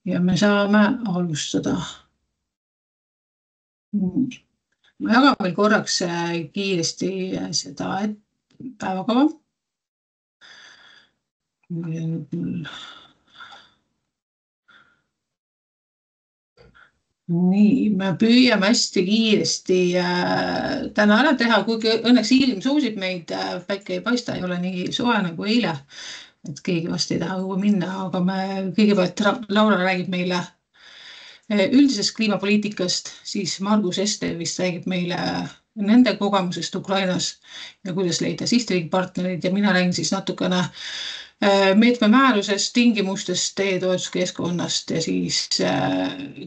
ja me saame alustada. Ma jagan veel korraks kiiresti seda päevakava. Nii, me püüame hästi kiiresti täna ära teha, kuigi õnneks ilm soosib meid, päike ei paista, ei ole nii soe nagu eile, et keegi vast ei taha õue minna, aga me kõigepealt Laura räägib meile üldisest kliimapoliitikast, siis Margus Ester vist räägib meile nende kogemusest Ukrainas ja kuidas leida sihtriikpartnerid ja mina räägin siis natukene meetme määrusest, tingimustest, teie toetuskeskkonnast ja siis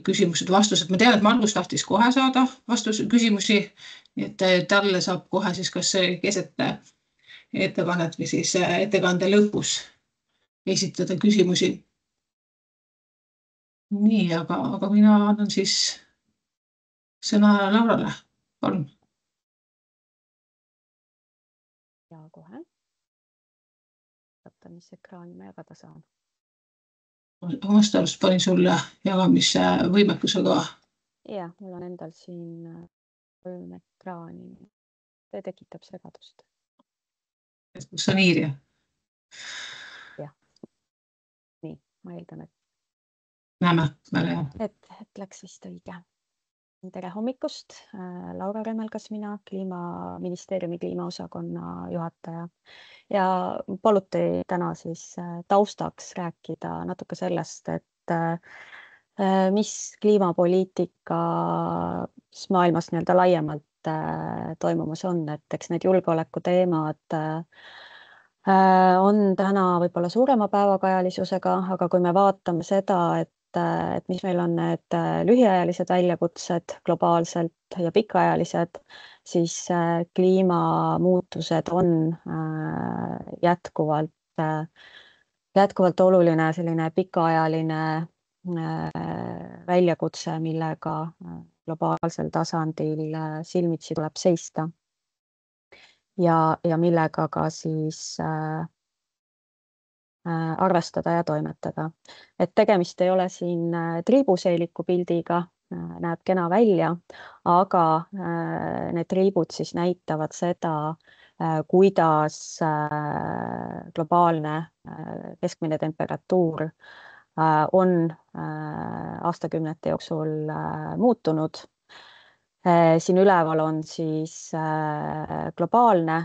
küsimused-vastused. Ma tean, et Margus tahtis kohe saada küsimusi, nii et talle saab kohe siis kas keset ettekannet või siis ettekande lõpus esitada küsimusi. Nii, aga mina annan siis sõna Laurale. Palun. Ja kohe. Vaata, mis ekraani ma jagada saan. Omast arust panin sulle jagamise võimekusega. Ja, mul on endal siin 3 ekraani. See tekitab segadust. Kus on Iirja? Jah. Nii, ma eeldan, et näeme, väga hea. Et läks vist õige. Tere hommikust, Laura Remmelgas mina, Kliimaministeeriumi kliimaosakonna juhataja ja paluti täna siis taustaks rääkida natuke sellest, et mis kliimapoliitikas maailmas nii-öelda laiemalt toimumas on, et eks need julgeoleku teemad on täna võib-olla suurema päevakajalisusega, aga kui me vaatame seda, et mis meil on need lühiajalised väljakutsed globaalselt ja pikaajalised, siis kliimamuutused on jätkuvalt oluline selline pikaajaline väljakutse, millega globaalsel tasandil silmitsi tuleb seista ja millega ka siis arvestada ja toimetada. Et tegemist ei ole siin triibuseeliku pildiga, näeb kena välja, aga need triibud siis näitavad seda, kuidas globaalne keskmine temperatuur on aastakümnete jooksul muutunud. Siin üleval on siis globaalne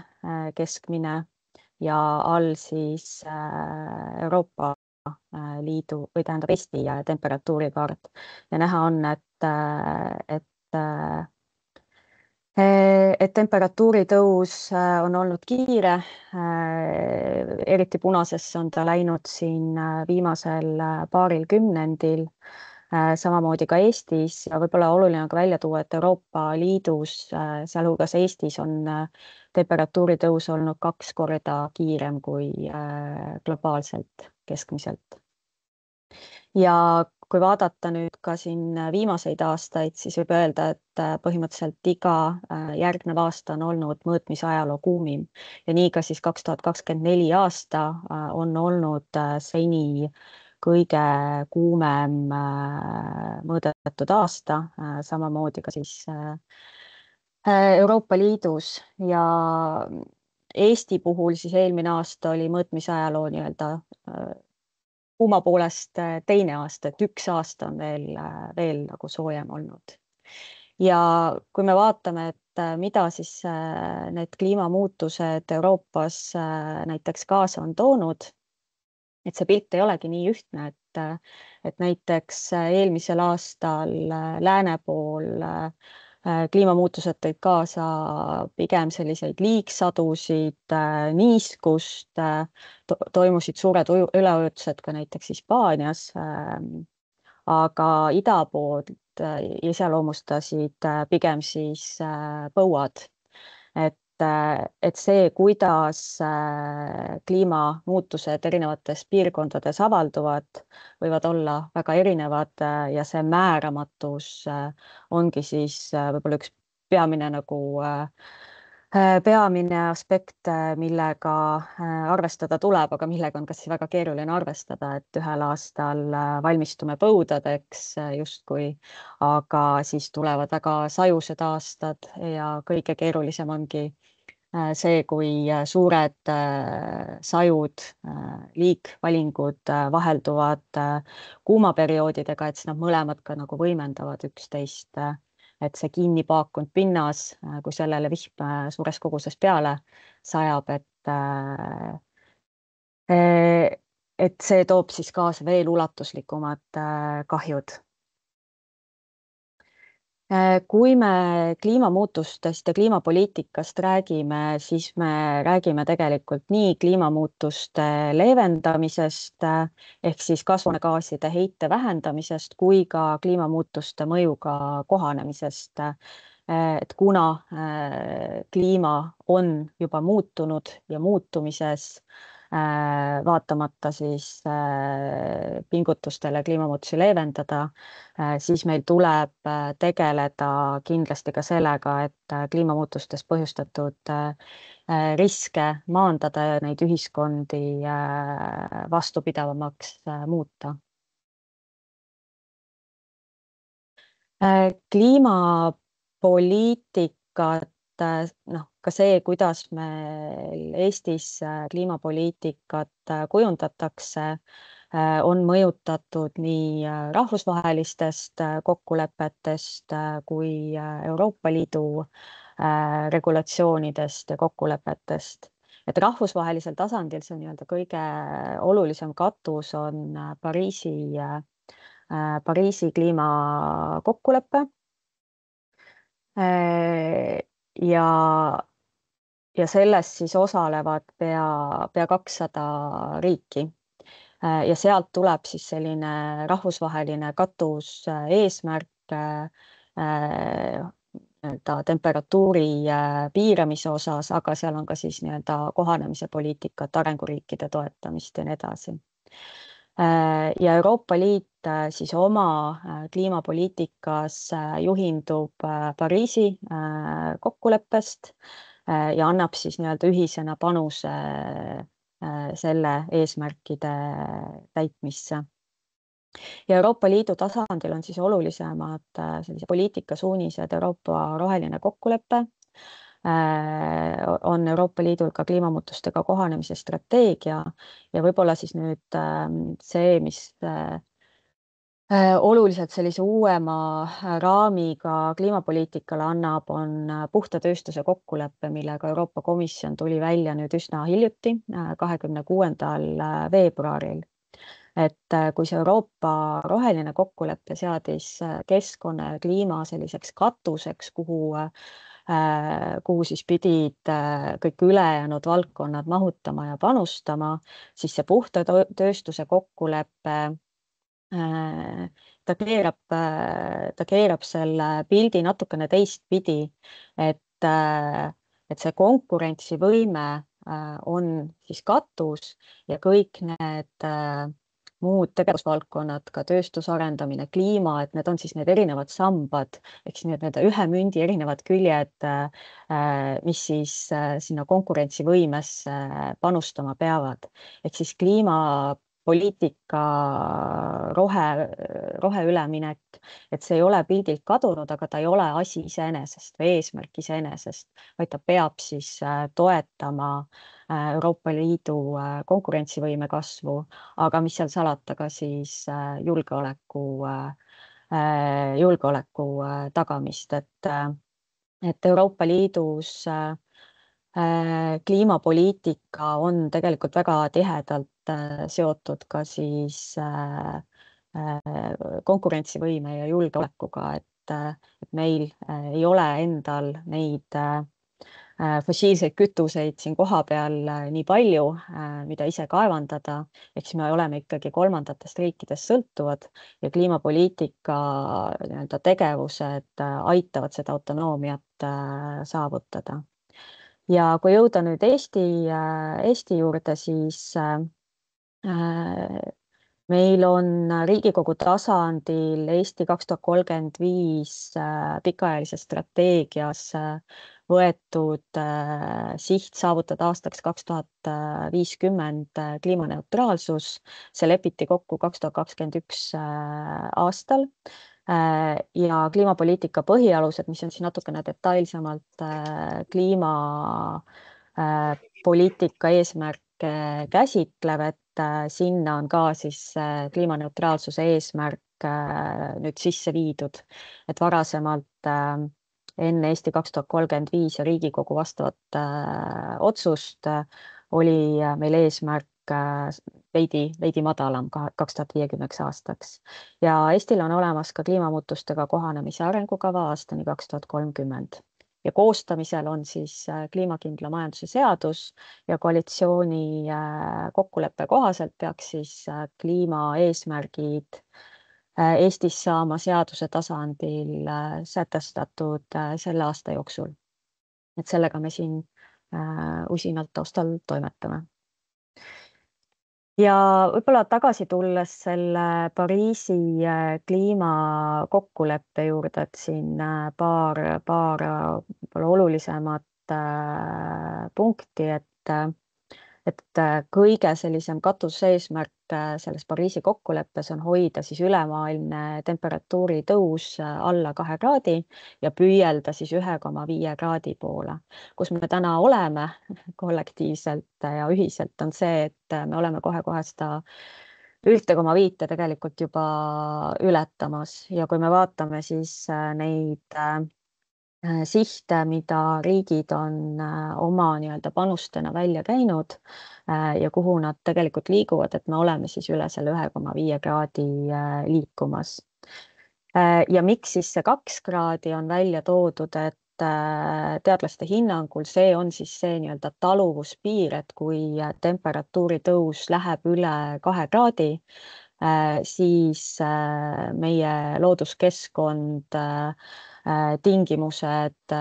keskmine ja all siis Euroopa Liidu või tähendab Eesti temperatuurikaart ja näha on, et temperatuuri tõus on olnud kiire, eriti punasesse on ta läinud siin viimasel paaril kümnendil, samamoodi ka Eestis ja võib-olla oluline ka välja tuua, et Euroopa Liidus, sealhulgas Eestis on temperatuuri tõus olnud 2 korda kiirem kui globaalselt keskmiselt. Ja kui vaadata nüüd ka siin viimaseid aastaid, siis võib öelda, et põhimõtteliselt iga järgnev aasta on olnud mõõtmisajaloo kuumim ja nii ka siis 2024 aasta on olnud seni kõige kuumem mõõdetud aasta, samamoodi ka siis Euroopa Liidus ja Eesti puhul siis eelmine aasta oli mõõtmisajaloo nii-öelda kuuma poolest teine aasta, et 1 aasta on veel nagu soojem olnud. Ja kui me vaatame, et mida siis need kliimamuutused Euroopas näiteks kaasa on toonud, et see pilt ei olegi nii ühtne, et näiteks eelmisel aastal lääne pool kliimamuutused tõid kaasa pigem selliseid liigsadusid, niiskust, toimusid suured üleujutused ka näiteks Hispaanias, aga ida poolt iseloomustasid pigem siis põuad. Et see, kuidas kliimamuutused erinevates piirkondades avalduvad, võivad olla väga erinevad ja see määramatus ongi siis võib-olla üks peamine nagu peamine aspekt, millega arvestada tuleb, aga millega on kas väga keeruline arvestada, et ühel aastal valmistume põudadeks justkui, aga siis tulevad väga sajused aastad ja kõige keerulisem ongi see, kui suured sajud, liigvalingud vahelduvad kuumaperioodidega, et siis nad mõlemad ka nagu võimendavad üksteist. Et see kinni paakunud pinnas, kui sellele vihm suures koguses peale sajab, et see toob siis kaasa veel ulatuslikumad kahjud. Kui me kliimamuutustest ja kliimapoliitikast räägime, siis me räägime tegelikult nii kliimamuutuste leevendamisest ehk siis kasvuhoonegaaside heite vähendamisest kui ka kliimamuutuste mõjuga kohanemisest. Et kuna kliima on juba muutunud ja muutumises, vaatamata siis pingutustele kliimamuutusi leevendada, siis meil tuleb tegeleda kindlasti ka sellega, et kliimamuutustest põhjustatud riske maandada ja neid ühiskondi vastupidavamaks muuta. Kliimapoliitikat, ka see, kuidas meil Eestis kliimapoliitikat kujundatakse, on mõjutatud nii rahvusvahelistest kokkulepetest kui Euroopa Liidu regulatsioonidest ja kokkulepetest. Et rahvusvahelisel tasandil see nii-öelda kõige olulisem katus on Pariisi kliimakokkulepe. Ja selles siis osalevad pea 200 riiki. Ja sealt tuleb siis selline rahvusvaheline katus eesmärk temperatuuri piiramise osas, aga seal on ka siis nii-öelda kohanemise poliitikat, arenguriikide toetamist ja nii edasi. Ja Euroopa Liit siis oma kliimapoliitikas juhindub Pariisi kokkuleppest ja annab siis nii-öelda ühisena panuse selle eesmärkide täitmisse. Ja Euroopa Liidu tasandil on siis olulisemad sellise poliitikasuunised Euroopa roheline kokkulepe, on Euroopa Liidul ka kliimamuutustega kohanemise strateegia ja võib-olla siis nüüd see, mis oluliselt sellise uuema raamiga kliimapoliitikale annab, on puhta tööstuse kokkulepe, millega Euroopa Komisjon tuli välja nüüd üsna hiljuti, 26. veebruaril. Et kui see Euroopa roheline kokkulepe seadis keskkonna ja kliima selliseks katuseks, kuhu siis pidid kõik ülejäänud valdkonnad mahutama ja panustama, siis see puhta tööstuse kokkulepe, ta keerab selle pildi natukene teistpidi, et see konkurentsivõime on siis katus ja kõik need muud tegevusvaldkonnad, ka tööstuse arendamine, kliima, et need on siis need erinevad sambad, ehk siis need ühe mündi erinevad küljed, mis siis sinna konkurentsivõimesse panustama peavad. Ehk siis kliimapoliitika roheüleminek, et see ei ole pildilt kadunud, aga ta ei ole asi iseenesest või eesmärk iseenesest, vaid ta peab siis toetama Euroopa Liidu konkurentsivõime kasvu, aga mis seal salata ka siis julgeoleku tagamist, et Euroopa Liidus kliimapoliitika on tegelikult väga tihedalt seotud ka siis konkurentsivõime ja julgeolekuga, et meil ei ole endal neid fossiilseid kütuseid siin kohapeal nii palju, mida ise kaevandada, ehk siis me oleme ikkagi kolmandatest riikidest sõltuvad ja kliimapoliitika tegevused aitavad seda autonoomiat saavutada. Ja kui jõuda nüüd Eesti juurde, siis meil on Riigikogu tasandil Eesti 2035 pikaajalises strateegias võetud siht saavutada aastaks 2050 kliimaneutraalsus. See lepiti kokku 2021 aastal. Ja kliimapoliitika põhialused, mis on siis natukene detailsemalt kliimapoliitika eesmärke käsitlev, et sinna on ka siis kliimaneutraalsuse eesmärk nüüd sisse viidud, et varasemalt enne Eesti 2035 ja Riigikogu vastavat otsust oli meil eesmärk veidi madalam 2050 aastaks. Ja Eestil on olemas ka kliimamuutustega kohanemise arengukava aastani 2030. Ja koostamisel on siis kliimakindla majanduse seadus ja koalitsiooni kokkuleppe kohaselt peaks siis kliimaeesmärgid Eestis saama seaduse tasandil sätestatud selle aasta jooksul. Et sellega me siin usinalt taustal toimetame. Ja võib-olla tagasi tulles selle Pariisi kliimakokkuleppe juurde, et siin paar olulisemat punkti, et kõige sellisem katuseesmärk selles Pariisi kokkuleppes on hoida siis ülemaailmne temperatuuri tõus alla 2 kraadi ja püüelda siis 1,5 kraadi poole. Kus me täna oleme kollektiivselt ja ühiselt on see, et me oleme kohe seda 1,5 tegelikult juba ületamas ja kui me vaatame siis neid sihte, mida riigid on oma nii-öelda panustena välja käinud ja kuhu nad tegelikult liiguvad, et me oleme siis üle selle 1,5 kraadi liikumas. Ja miks siis see 2 kraadi on välja toodud, et teadlaste hinnangul see on siis see nii-öelda taluvuspiir, et kui temperatuuri tõus läheb üle 2 kraadi, siis meie looduskeskkond tingimused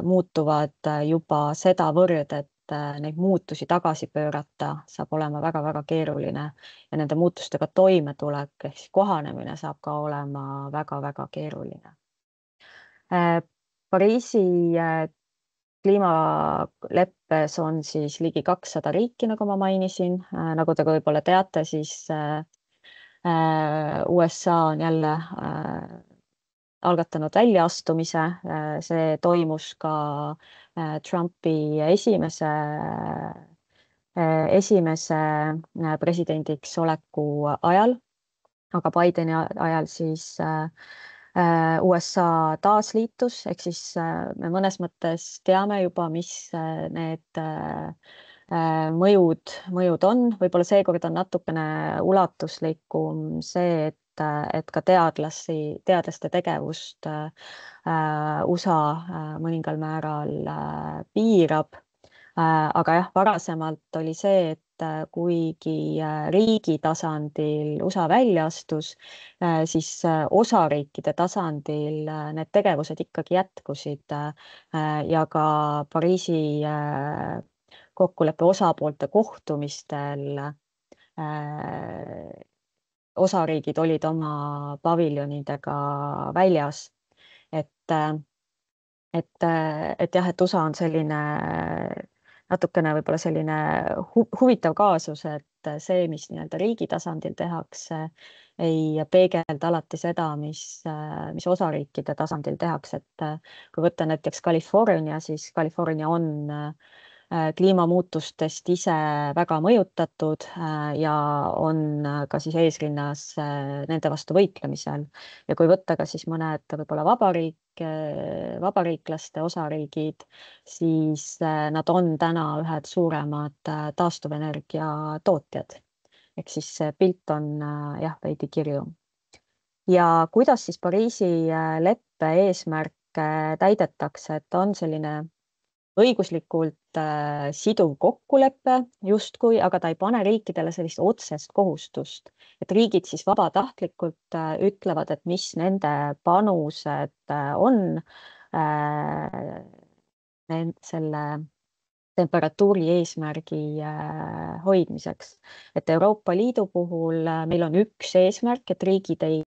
muutuvad juba sedavõrd, et neid muutusi tagasi pöörata saab olema väga-väga keeruline ja nende muutustega toimetulek ehk siis kohanemine saab ka olema väga-väga keeruline. Pariisi kliimaleppes on siis ligi 200 riiki, nagu ma mainisin. Nagu te võib-olla teate, siis USA on jälle algatanud väljaastumise. See toimus ka Trumpi esimese presidendiks oleku ajal, aga Bideni ajal siis USA taasliitus, ehk siis me mõnes mõttes teame juba, mis need mõjud on. Võib-olla seekord on natukene ulatuslikum see, et ka teadlaste tegevust USA mõningal määral piirab. Aga jah, varasemalt oli see, et kuigi riigi tasandil USA välja astus, siis osariikide tasandil need tegevused ikkagi jätkusid ja ka Pariisi kokkuleppe osapoolte kohtumistel osariigid olid oma paviljonidega väljas, et jah, et USA on selline natukene võib-olla selline huvitav kaasus, et see, mis nii-öelda riigi tasandil tehakse, ei peegelda alati seda, mis osariikide tasandil tehakse, et kui võtta näiteks California, siis California on kliimamuutustest ise väga mõjutatud ja on ka siis eesrinnas nende vastu võitlemisel. Ja kui võtta ka siis mõned võib-olla vabariiklaste osariigid, siis nad on täna ühed suuremad taastuvenergia tootjad. Ehk siis see pilt on jah, veidi kirjum. Ja kuidas siis Pariisi leppe eesmärke täidetakse, et on selline õiguslikult siduv kokkulepe justkui, aga ta ei pane riikidele sellist otsest kohustust, et riigid siis vabatahtlikult ütlevad, et mis nende panused on selle temperatuuri eesmärgi hoidmiseks. Et Euroopa Liidu puhul meil on üks eesmärk, et riigid ei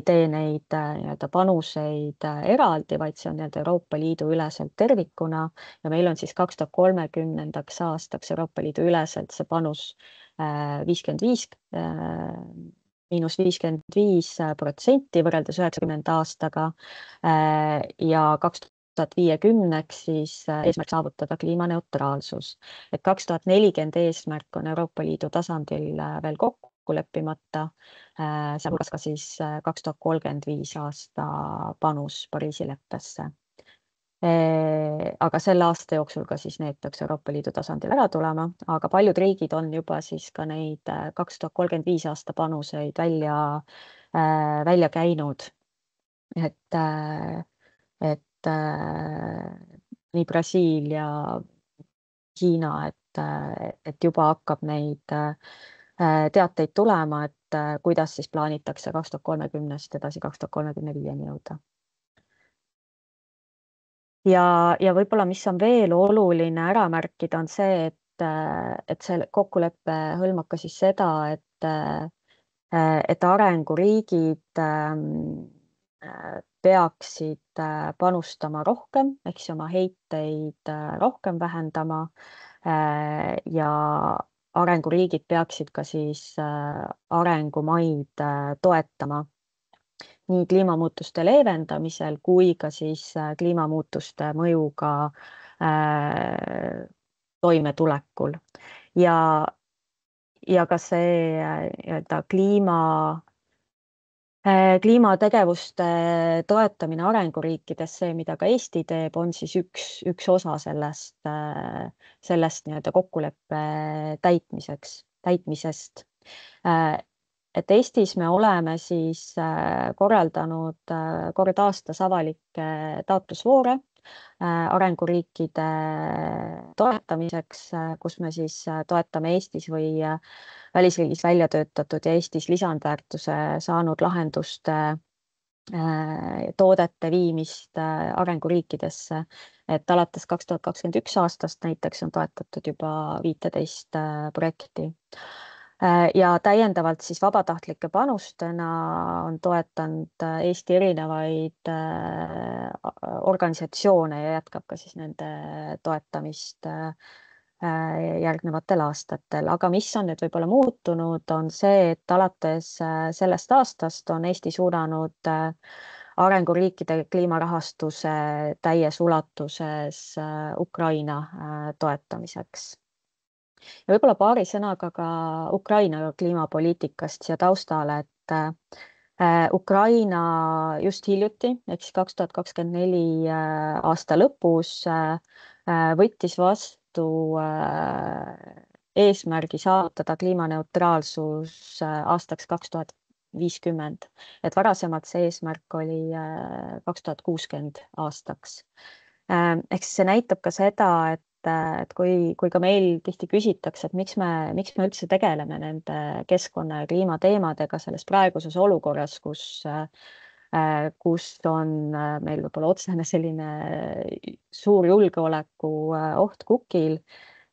tee neid nii-öelda panuseid eraldi, vaid see on nii-öelda Euroopa Liidu üleselt tervikuna ja meil on siis 2030. aastaks Euroopa Liidu üleselt see panus 55 –55% võrreldes 90 aastaga ja 2050 siis eesmärk saavutada kliimaneutraalsus. Et 2040 eesmärk on Euroopa Liidu tasandil veel kokku leppimata, sealhulgas ka siis 2035 aasta panus Pariisi leppesse. Aga selle aasta jooksul ka siis need peaks Euroopa Liidu tasandil ära tulema, aga paljud riigid on juba siis ka neid 2035 aasta panuseid välja käinud. Et nii Brasiilia, Hiina, et juba hakkab neid teateid tulema, et kuidas siis plaanitakse 2030 edasi 2035 jõuda. Ja võib-olla, mis on veel oluline ära märkida, on see, et see kokkulepe hõlmab ka siis seda, et arenguriigid peaksid panustama rohkem, ehk siis oma heiteid rohkem vähendama ja arenguriigid peaksid ka siis arengumaid toetama nii kliimamuutuste leevendamisel kui ka siis kliimamuutuste mõjuga toimetulekul. Ja ka see nii-öelda kliimategevuste toetamine arenguriikides, see, mida ka Eesti teeb, on siis üks osa sellest nii-öelda kokkuleppe täitmisest. Et Eestis me oleme siis korraldanud kord aastas avalikke taotlusvoore arenguriikide toetamiseks, kus me siis toetame Eestis või välisriigis välja töötatud ja Eestis lisandväärtuse saanud lahenduste toodete viimist arenguriikidesse. Et alates 2021 aastast näiteks on toetatud juba 15 projekti. Ja täiendavalt siis vabatahtlike panustena on toetanud Eesti erinevaid organisatsioone ja jätkab ka siis nende toetamist järgnevatel aastatel. Aga mis on nüüd võib-olla muutunud, on see, et alates sellest aastast on Eesti suunanud arenguriikide kliimarahastuse täies ulatuses Ukraina toetamiseks. Ja võib-olla paari sõnaga ka Ukraina kliimapoliitikast siia taustale, et Ukraina just hiljuti, ehk siis 2024 aasta lõpus võttis vastu eesmärgi saavutada kliimaneutraalsus aastaks 2050. Et varasemalt see eesmärk oli 2060 aastaks. Ehk see näitab ka seda, et kui ka meil tihti küsitakse, et miks me üldse tegeleme nende keskkonna ja kliimateemadega selles praeguses olukorras, kus on meil võib-olla otsene selline suur julgeoleku oht kukil.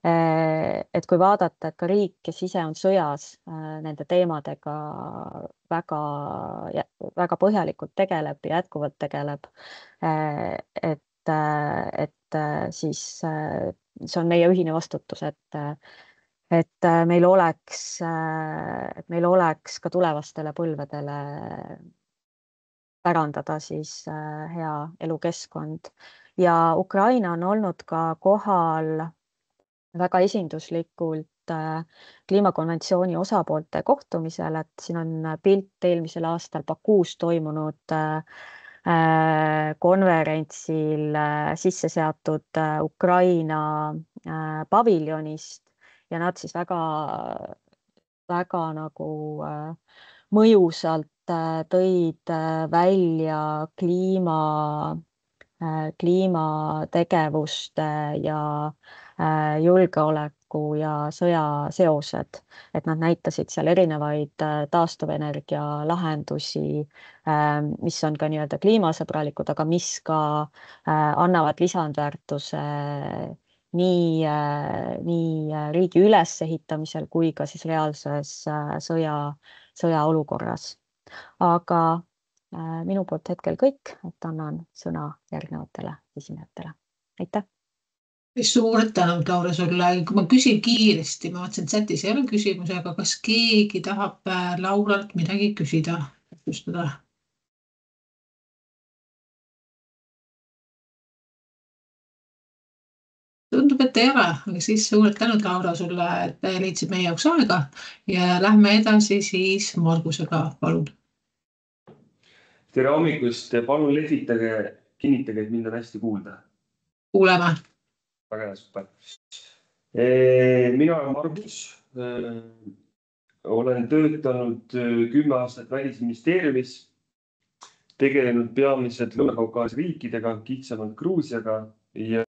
Et kui vaadata, et ka riik, kes ise on sõjas nende teemadega väga põhjalikult tegeleb ja jätkuvalt tegeleb, et siis see on meie ühine vastutus, et meil oleks ka tulevastele põlvedele pärandada siis hea elukeskkond. Ja Ukraina on olnud ka kohal väga esinduslikult kliimakonventsiooni osapoolte kohtumisel, et siin on pilt eelmisel aastal Bakuus toimunud konverentsil sisse seatud Ukraina paviljonist ja nad siis väga nagu mõjusalt tõid välja kliimategevuste ja julgeoleku ja sõja seosed, et nad näitasid seal erinevaid taastuvenergia lahendusi, mis on ka nii-öelda kliimasõbralikud, aga mis ka annavad lisandväärtuse nii riigi ülesehitamisel kui ka siis reaalses sõjaolukorras. Aga minu poolt hetkel kõik, et annan sõna järgnevatele esinejatele. Aitäh! Suured tänud, Laura, sulle. Kui ma küsin kiiresti, ma vaatasin, et chatis ei ole küsimusi, aga kas keegi tahab Lauralt midagi küsida? Tundub, et ei ole, aga siis suured tänud, Laura, sulle, et leidsid meie jaoks aega ja lähme edasi siis Margusega, palun. Tere hommikust, palun lehvitage, kinnitage, et mind on hästi kuulda. Kuuleme. Väga hea, super. Mina olen Margus. Olen töötanud 10 aastat Välisministeeriumis, tegelenud peamiselt Lõuna-Kaukaasia riikidega, kitsamalt Gruusiaga ja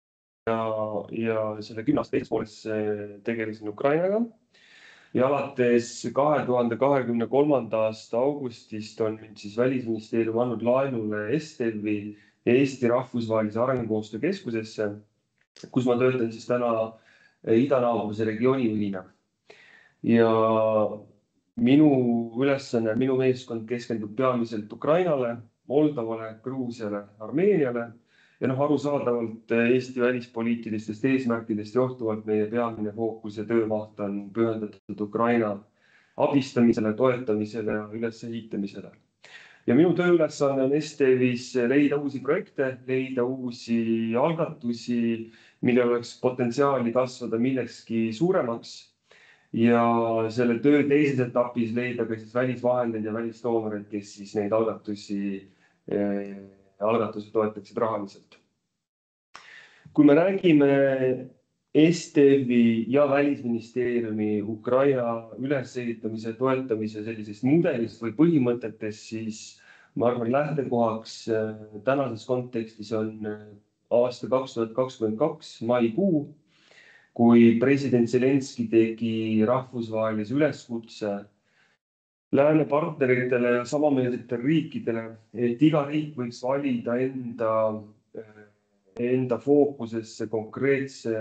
selle 10 aasta teises pooles tegelesin Ukrainaga. Ja alates 2023. aasta augustist on mind siis Välisministeerium andnud laenule STV ja Eesti Rahvusvahelise Arengukoostöö Keskusesse, kus ma töötan siis täna idanaabruse regiooni juhina. Ja minu ülesanne, minu meeskond keskendub peamiselt Ukrainale, Moldovale, Gruusiale, Armeeniale ja arusaadavalt Eesti välispoliitilistest eesmärkidest johtuvalt meie peamine fookus ja töömaht on pühendatud Ukraina abistamisele, toetamisele ja ülesehitamisele. Ja minu tööülesanne on STV-s leida uusi projekte, leida uusi algatusi, millel oleks potentsiaali kasvada millekski suuremaks ja selle töö teises etapis leida ka siis välisvahendeid ja välistoomereid, kes siis neid algatusi toetaksid rahaliselt. Kui me räägime STV ja Välisministeeriumi Ukraina ülesehitamise toetamise sellisest mudelist või põhimõtetest, siis ma arvan, lähtekohaks tänases kontekstis on aasta 2022 maikuu, kui president Zelenski tegi rahvusvahelise üleskutse lääne partneritele ja samameelsetele riikidele, et iga riik võiks valida enda fookusesse konkreetse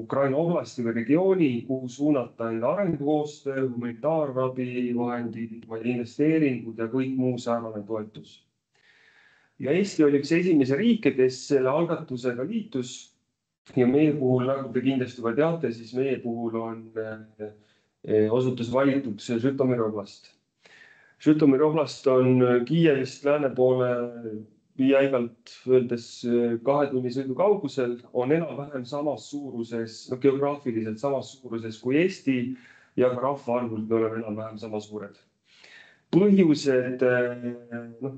Ukraina oblasti või regiooni, kuhu suunata enda arengukoostöö, humanitaarabi vahendid, investeeringud ja kõik muu säärane toetus. Ja Eesti oli üks esimese riike, kes selle algatusega liitus ja meie puhul, nagu te kindlasti juba teate, siis meie puhul osutus valituks Žõtomõri oblast. Žõtomõri oblast on Kiievist lääne poole jäigalt öeldes 2 tunni sõidu kaugusel, on enam-vähem samas suuruses, geograafiliselt samas suuruses kui Eesti ja ka rahvaarvult me oleme enam-vähem sama suured. Põhjused,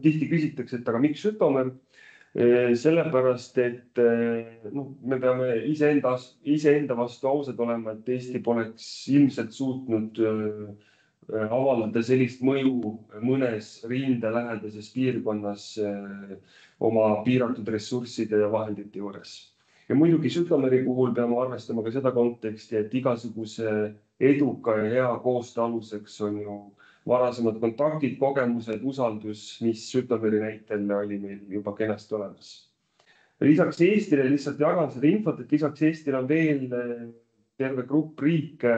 tihti küsitakse, et aga miks Žõtomõr? Sellepärast, et me peame iseenda vastu ausad olema, et Eesti poleks ilmselt suutnud avaldada sellist mõju mõnes rindelähedases piirkonnas oma piiratud ressursside ja vahendite juures. Ja muidugi Žõtomõri puhul peame arvestama ka seda konteksti, et igasuguse eduka ja hea koostöö aluseks on ju varasemad kontaktid, kogemused, usaldus, mis Žõtomõri näitel oli meil juba kenasti olemas. Lisaks Eestile lihtsalt jagan seda infot, et lisaks Eestile on veel terve grupp riike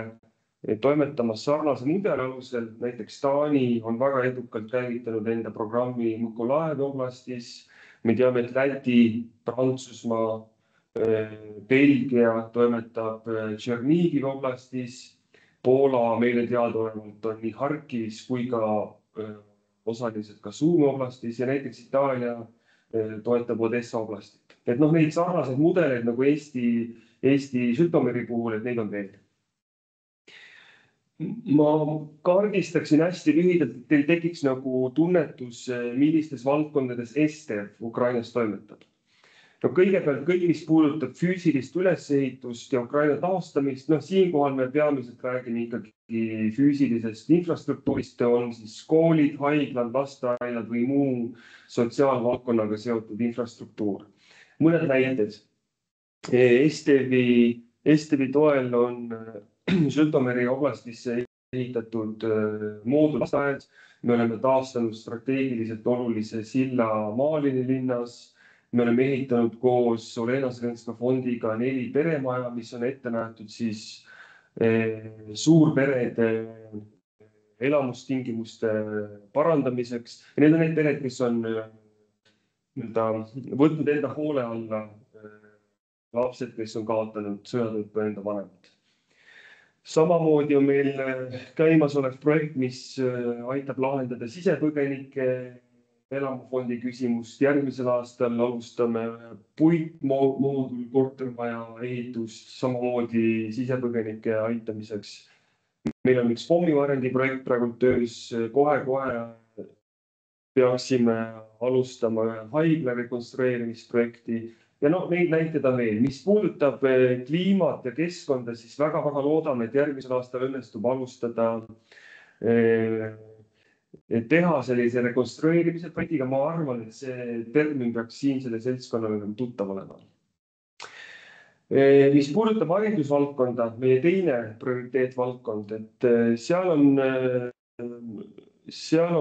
toimetamas sarnase mudeli alusel. Näiteks Taani on väga edukalt käivitanud enda programmi Mykolajevi oblastis. Me teame, et Läti, Prantsusmaa, Belgia toimetab Tšernihivi oblastis. Poola meile teadaolevalt on nii Harkivis kui ka osaliselt ka Suumi oblastis ja näiteks Itaalia toetab Odessa oblastit. Et neid sarnaseid mudeleid nagu Eesti Žõtomõri puhul, et neid on veel. Ma kaardistaksin hästi lühidalt, et teil tekiks nagu tunnetus, millistes valdkondades STV Ukrainas toimetab. Kõigepealt kõik, mis puudutab füüsilist ülesehitust ja Ukraina taastamist, siinkohal me peamiselt räägime ikkagi füüsilisest infrastruktuurist, on siis koolid, haiglad, lasteaiad või muu sotsiaalvaldkonnaga seotud infrastruktuur. Mõned näited. STV Estevi toel on Žõtomõri oblastisse ehitatud moodulastaed. Me oleme taastanud strateegiliselt olulise silla Maalini linnas. Me oleme ehitanud koos Olena Zelenska fondiga 4 peremaja, mis on ette nähtud siis suurperede elamustingimuste parandamiseks. Ja need on need pered, kes on võtnud enda hoole alla lapsed, kes on kaotanud sõja tõttu enda vanemad. Samamoodi on meil käimas olev projekt, mis aitab lahendada sisepõgenike elamufondi küsimust. Järgmisel aastal alustame puitmoodul kortermaja ehitust samamoodi sisepõgenike aitamiseks. Meil on üks pommivarendi projekt praegu töös. Kohe peaksime alustama haigla rekonstrueerimisprojekti. Ja neid näitada veel. Mis puudutab kliimat ja keskkonda, siis väga loodame, et järgmisel aastal õnnestub alustada teha sellise rekonstrueerimise projektiga. Ma arvan, et see termin peaks siinsele seltskonnale tuttav olema. Mis puudutab haridusvaldkonda, meie teine prioriteetvaldkond, et seal on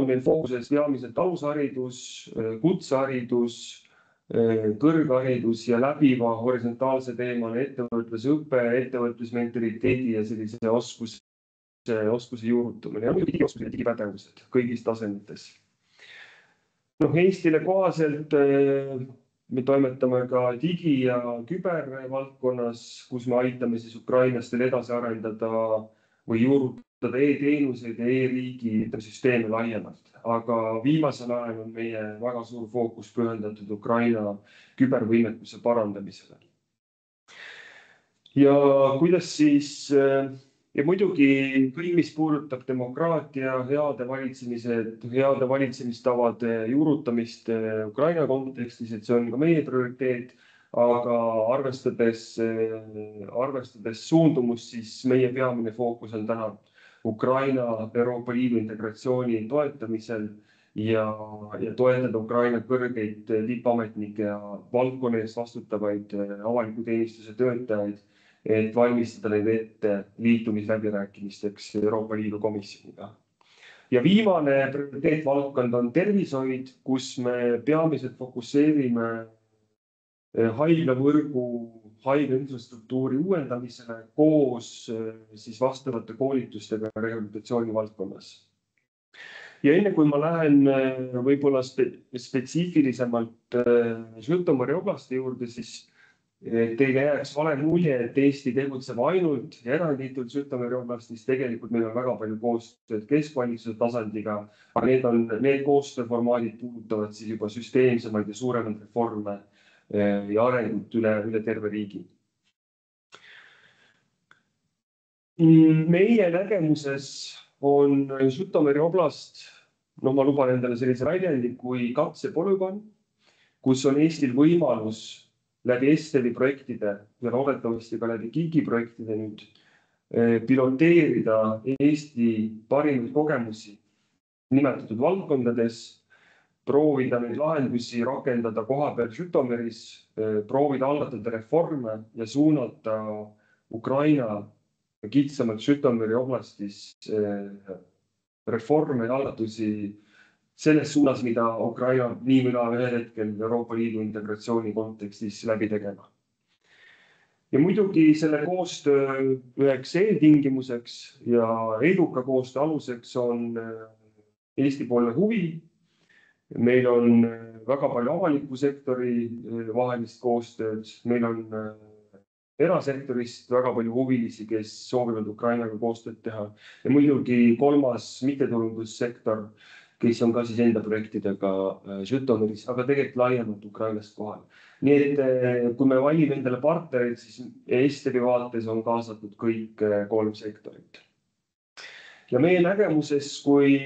meil fookuses peamiselt alusharidus, kutseharidus, kõrgharidus ja läbiva horisontaalse teemana ettevõtlusõpe, ettevõtlusmentaliteedi ja sellise oskuse juurutumine ja digioskused ja digipädevused kõigis tasemites. Eestile kohaselt me toimetame ka digi- ja kübervaldkonnas, kus me aitame siis ukrainlastel edasi arendada või juurutada e-teenuseid ja e-riigi süsteeme laiemalt. Aga viimasel ajal on meie väga suur fookus pühendatud Ukraina kübervõimekuse parandamisele. Ja kuidas siis, ja muidugi kõik, mis puudutab demokraatia, heade valitsemistavade juurutamist Ukraina kontekstis, et see on ka meie prioriteet, aga arvestades suundumust, siis meie peamine fookus on täna Ukraina Euroopa Liidu integratsiooni toetamisel ja toetada Ukraina kõrgeid tippametnikke ja valdkonna eest vastutavaid avaliku teenistuse töötajaid, et valmistada neid ette liitumisläbirääkimisteks Euroopa Liidu komisjoniga. Ja viimane prioriteetvaldkond on tervishoid, kus me peamiselt fokusseerime haiglavõrgu haiglainfrastruktuuri uuendamisele koos siis vastavate koolitustega rehabilitatsiooni valdkonnas. Ja enne kui ma lähen võib-olla spetsiifilisemalt Žõtomõri oblasti juurde, siis teile jääks vale mulje, et Eesti tegutseb ainult ja eranditult Žõtomõri oblastis. Tegelikult meil on väga palju koostööd keskvalitsuse tasandiga, aga need koostööformaadid puudutavad siis juba süsteemsemaid ja suuremaid reforme ja arengut üle terve riigi. Meie nägemuses on Žõtomõri oblast, ma luban endale sellise väljendi kui katsepolügoon, kus on Eestil võimalus läbi Estevi projektide ja loodetavasti ka läbi GIG-i projektide nüüd piloteerida Eesti parimaid kogemusi nimetatud valdkondades, proovida neid lahendusi rakendada kohapeal Žõtomõris, proovida algatada reforme ja suunata Ukraina kitsamalt Žõtomõri oblastis reforme ja algatusi selles suunas, mida Ukraina nii ühel hetkel Euroopa Liidu integratsiooni kontekstis läbi tegema. Ja muidugi selle koostöö üheks eeltingimuseks ja eduka koostöö aluseks on Eesti-poolne huvi. Meil on väga palju avaliku sektori vahelist koostööd. Meil on erasektorist väga palju huvilisi, kes soovivad Ukrainaga koostööd teha. Ja muidugi kolmas mittetulundussektor, kes on ka siis enda projektidega Žõtomõris, aga tegelikult laiemalt Ukrainast kohal. Nii et kui me valime endale partnerid, siis Estevi vaates on kaasatud kõik 3 sektorit. Ja meie nägemuses, kui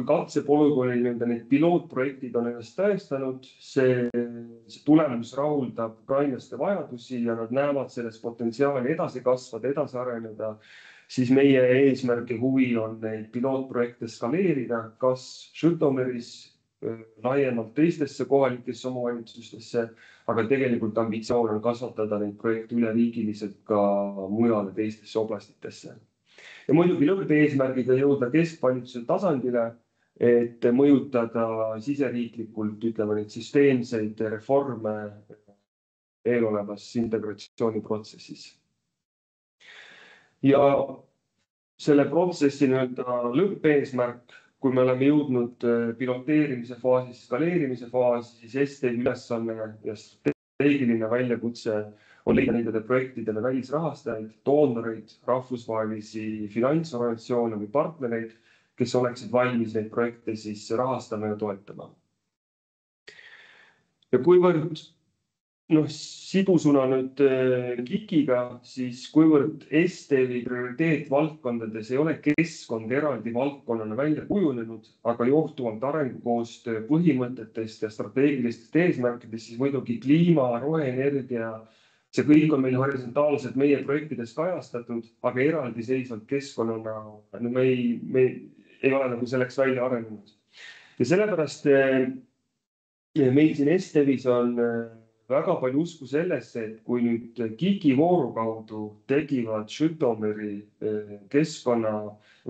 katsepolügoonil need pilootprojektid on ennast tõestanud, see tulemus rahuldab ukrainlaste vajadusi ja nad näevad selles potentsiaali edasi kasvada, edasi areneda, siis meie eesmärk ja huvi on neid pilootprojekte skaleerida, kas Žõtomõris laiemalt teistesse kohalikesse omavalitsustesse, aga tegelikult ambitsioon on kasvatada neid projekte üleriigiliselt ka mujale teistesse oblastitesse. Ja muidugi lõppeesmärgiga jõuda keskvalitsuse tasandile, et mõjutada siseriiklikult, ütleme, neid süsteemseid reforme eelolevas integratsiooniprotsessis. Ja selle protsessi lõppeesmärk, kui me oleme jõudnud piloteerimise faasist skaleerimise faasi, siis STV ülesanne ja strateegiline väljakutse on leida nendele projektidele välisrahastajaid, doonoreid, rahvusvahelisi finantsorganisatsioone või partnereid, kes oleksid valmis neid projekte siis rahastama ja toetama. Ja kuivõrd sidusuna nüüd KIK-iga, siis kuivõrd STV prioriteetvaldkondades ei ole keskkond eraldi valdkonnana välja kujunenud, aga johtuvalt arengukoostöö põhimõtetest ja strateegilistest eesmärkidest, siis muidugi kliima, roheenergia, see kõik on meil horisontaalselt meie projektides kajastatud, aga eraldiseisvalt keskkonnana me ei ole nagu selleks välja arenenud. Ja sellepärast meil siin STV-s on väga palju usku sellesse, et kui nüüd KIK-i vooru kaudu tegivad Žõtomõri keskkonna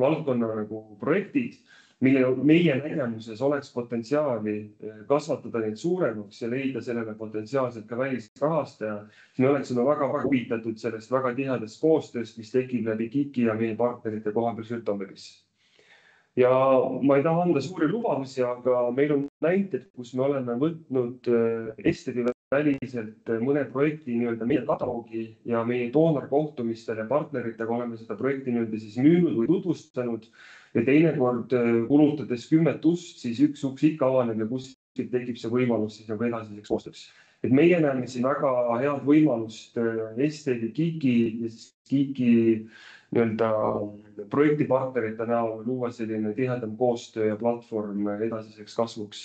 valdkonna nagu projektid, mille meie nägemuses oleks potentsiaali kasvatada neid suuremaks ja leida sellele potentsiaalselt ka välisrahastaja, siis me oleksime väga huvitatud sellest väga tihedast koostööst, mis tekib läbi KIK-i ja meie partnerite kohapeal Žõtomõris. Ja ma ei taha anda suuri lubadusi, aga meil on näited, kus me oleme võtnud STV väliselt mõne projekti meie kataloogi ja meie doonorkohtumistel ja partneritega oleme seda projekti siis müünud või tutvustanud ja teinekord kulutades 10 ust, siis üks uks ikka avaneb ja kuskilt tekib see võimalus siis nagu edasiseks koostööks. Et meie näeme siin väga head võimalust STV KIK-i ja siis KIK-i projektipartnerite näol luua selline tihedam koostöö ja platvorm edasiseks kasvuks.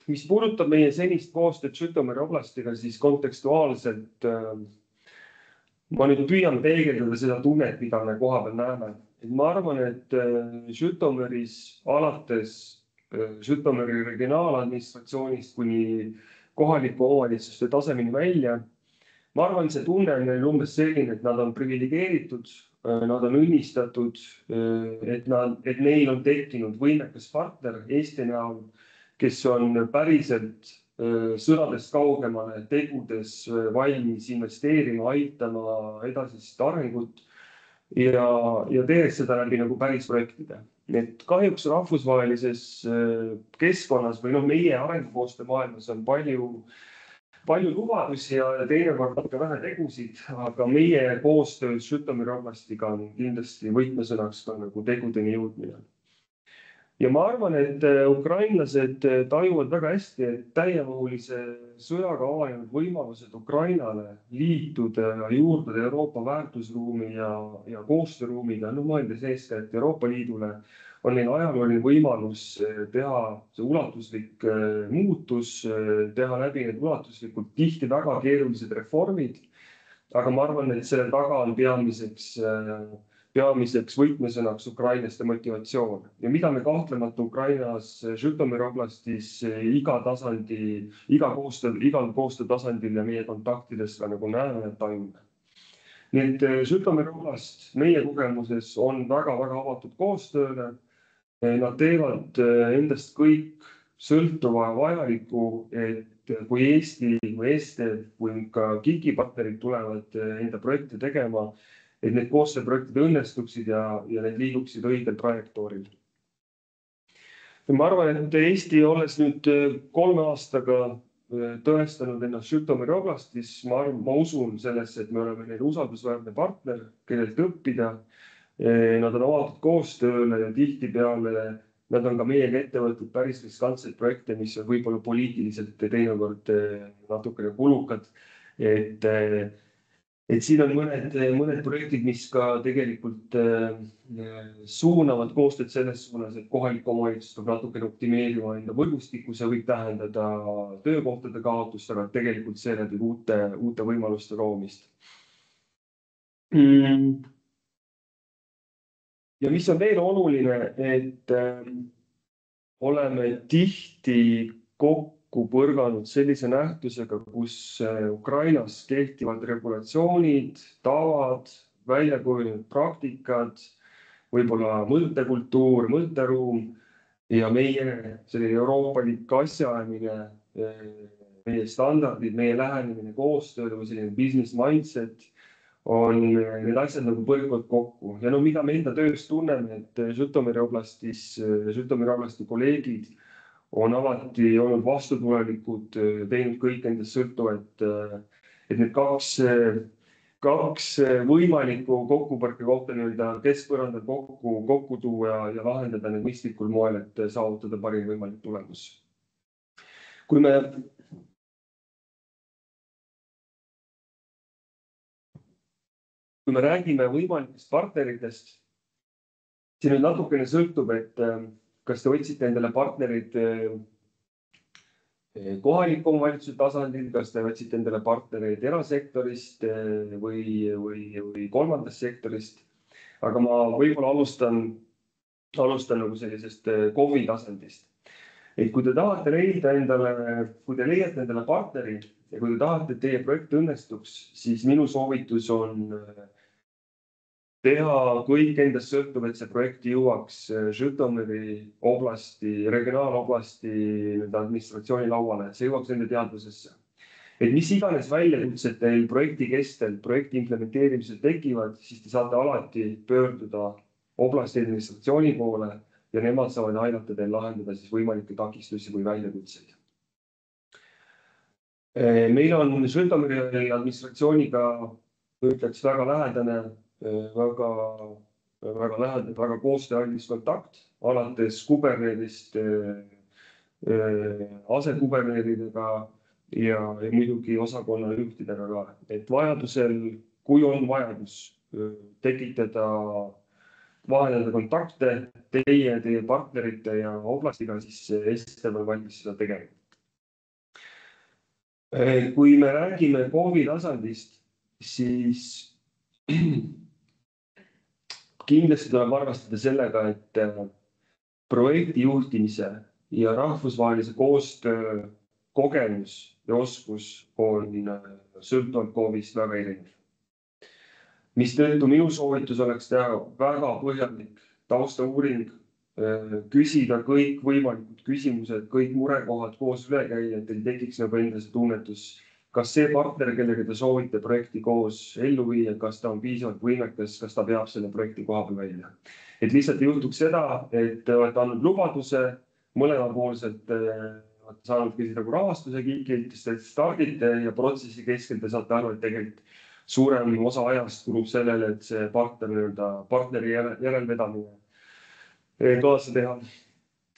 Mis puudutab meie senist koostööd Žõtomõri oblastiga, siis kontekstuaalselt ma nüüd püüan peegeldada seda tunnet, mida me koha peal näeme. Et ma arvan, et Žõtomõris alates Žõtomõri regionaaladministratsioonist kuni kohaliku omavalitsuste tasemeni välja. Ma arvan, see tunne on neil umbes selline, et nad on privilegeeritud, nad on õnnistatud, et neil on tekkinud võimekas partner Eesti näol, kes on päriselt sõnadest kaugemale tegudes valmis investeerima, aitama edasist arengut ja tehes seda läbi nagu päris projektide. Et kahjuks rahvusvahelises keskkonnas või meie arengukoostöö maailmas on palju lubadusi ja teinekord natuke vähe tegusid, aga meie koostöös Žõtomõri oblastiga on kindlasti võtmesõnaks ka nagu tegudeni jõudmine. Ja ma arvan, et ukrainlased tajuvad väga hästi, et täiemahulise sõjaga avanenud võimalused Ukrainale liituda juurde Euroopa väärtusruumi ja koostööruumiga, mõeldes eeskätt Euroopa Liidule, on neil ajalooline võimalus teha see ulatuslik muutus, teha läbi need ulatuslikult tihti väga keerulised reformid. Aga ma arvan, et selle taga on peamiseks võtmesõnaks ukrainlaste motivatsioon. Ja mida me kahtlemata Ukrainas Žõtomõri oblastis igal koostöötasandil ja meie kontaktides ka nagu näeme ja tajume. Nii et Žõtomõri oblast meie kogemuses on väga-väga avatud koostööle. Nad teevad endast kõik sõltuva vajaliku, et kui Eesti või STV või ka KIK-i partnerid tulevad enda projekte tegema, et need koostööprojektid õnnestuksid ja need liiguksid õigel trajektooril. Ma arvan, et Eesti olles nüüd 3 aastaga tõestanud ennast Žõtomõri oblastis, ma usun sellesse, et me oleme neil usaldusväärne partner, kellelt õppida. Nad on avatud koostööle ja tihtipeale nad on ka meiega ette võtnud päris riskantseid projekte, mis on võib-olla poliitiliselt teinekord natukene kulukad. Et siin on mõned projektid, mis ka tegelikult suunavad koostööd selles suunas, et kohalik omavalitsus peab natukene optimeerima enda võrgustiku, see võib tähendada töökohtade kaotust, aga tegelikult seeläbi uute võimaluste loomist. Ja mis on veel oluline, et oleme tihti kokku põrganud sellise nähtusega, kus Ukrainas kehtivad regulatsioonid, tavad, väljakujunenud praktikad, võib-olla mõttekultuur, mõtteruum ja meie selline euroopalik asjaajamine, meie standardid, meie lähenemine koostööle või selline business mindset on need asjad nagu põrkuvad kokku. Ja no mida me enda töös tunneme, et Žõtomõri oblasti kolleegid on alati olnud vastutulelikud, teinud kõik endast sõltu, et need kaks võimalikku kokkupõrke kohta nii-öelda keskpõrandad kokku tuua ja lahendada need mõistlikul moel, et saavutada parim võimalik tulemus. Kui me räägime võimalikest partneritest, siin nüüd natukene sõltub, et kas te võtsite endale partnerid kohaliku omavalitsuse tasandil, kas te võtsite endale partnereid erasektorist või kolmandast sektorist. Aga ma võib-olla alustan nagu sellisest KOV-i tasandist. Et kui te tahate leida kui te leiate endale partneri ja kui te tahate, et teie projekt õnnestuks, siis minu soovitus on teha kõik endast sõltuv, et see projekt jõuaks Žõtomõri oblasti, regionaaloblasti administratsiooni lauale, et see jõuaks nende teadvusesse. Et mis iganes väljakutsed teil projekti kestel, projekti implementeerimisel tekivad, siis te saate alati pöörduda oblasti administratsiooni poole ja nemad saavad aidata teil lahendada siis võimalikke takistusi või väljakutseid. Meil on Žõtomõri administratsiooniga, ütleks, väga lähedane, väga koostööaldis kontakt, alates kubernerist, asekuberneridega ja muidugi osakonna juhtidega ka. Et vajadusel, kui on vajadus vahendada kontakte teie partnerite ja oblastiga, siis Ester on valmis seda tegema. Kui me räägime KOV-i tasandist, siis kindlasti tuleb arvestada sellega, et projekti juhtimise ja rahvusvahelise koostöö kogemus ja oskus on sõltuvalt KOV-ist väga erinev. Mistõttu minu soovitus oleks teha väga põhjalik taustauuring, küsida kõik võimalikud küsimused, kõik murekohad koos üle käia, et teil tekiks nagu endas tunnetus, kas see partner, kellega te soovite projekti koos ellu viia, kas ta on piisavalt võimekas, kas ta peab selle projekti koha peal välja. Et lihtsalt ei juhtuks seda, et te olete andnud lubaduse, mõlemapoolselt saanud küsida nagu rahastuse kiikilt, stardite ja protsessi keskel te saate aru, et tegelikult suurem osa ajast kulub sellele, et see partneri järelvedamine kaasa teha.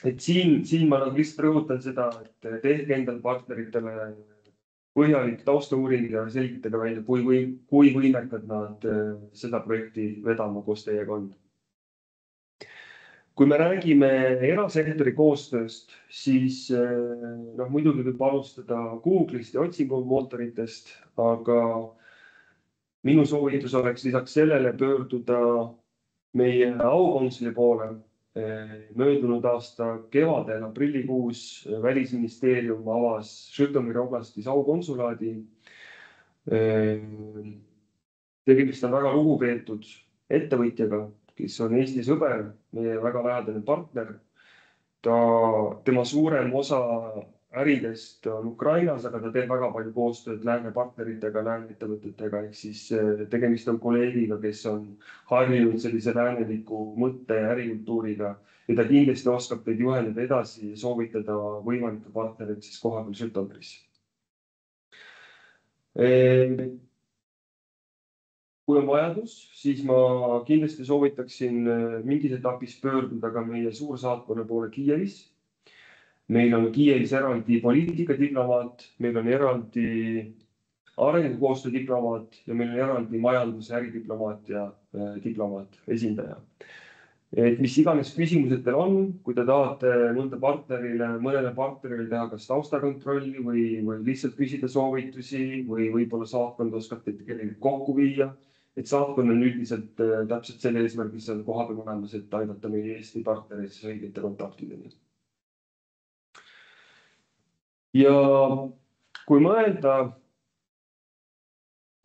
Et siin ma nagu lihtsalt rõhutan seda, et tehke endal partneritele põhjalik taustauuring ja selgitage välja, kui võimekad nad seda projekti vedama koos teiega on. Kui me räägime erasektori koostööst, siis muidugi võib alustada Google'ist ja otsingumootoritest, aga minu soovitus oleks lisaks sellele pöörduda meie aukonsuli poole. Möödunud aasta kevadel, aprillikuus Välisministeerium avas Žõtomõri oblastis aukonsulaadi. Tegemist on väga lugupeetud ettevõtjaga, kes on Eesti sõber, meie väga lähedane partner. Tema suurem osa äridest on Ukrainas, aga ta teeb väga palju koostööd lääne partneritega, lääne ettevõtetega, ehk siis tegemist on kolleegiga, kes on harjunud sellise lääneliku mõtte ja ärikultuuriga ja ta kindlasti oskab teid juhendada edasi ja soovitada võimalikke partnereid siis kohapeal Žõtomõris. Kui on vajadus, siis ma kindlasti soovitaksin mingis etapis pöörduda ka meie suursaatkonna poole Kiievis. Meil on Kiievis eraldi poliitikadiplomaat, meil on eraldi arengukoostöö diplomaat ja meil on eraldi majandus- ja äridiplomaat ja diplomaat, esindaja. Et mis iganes küsimused teil on, kui te tahate mõnele partnerile teha kas taustakontrolli või lihtsalt küsida soovitusi või võib-olla saatkond oskab teid kellegi kokku viia, et saatkond on üldiselt täpselt selle eesmärgis seal kohapeal olemas, et aidata meie Eesti partnereid siis õigete kontaktideni. Ja kui mõelda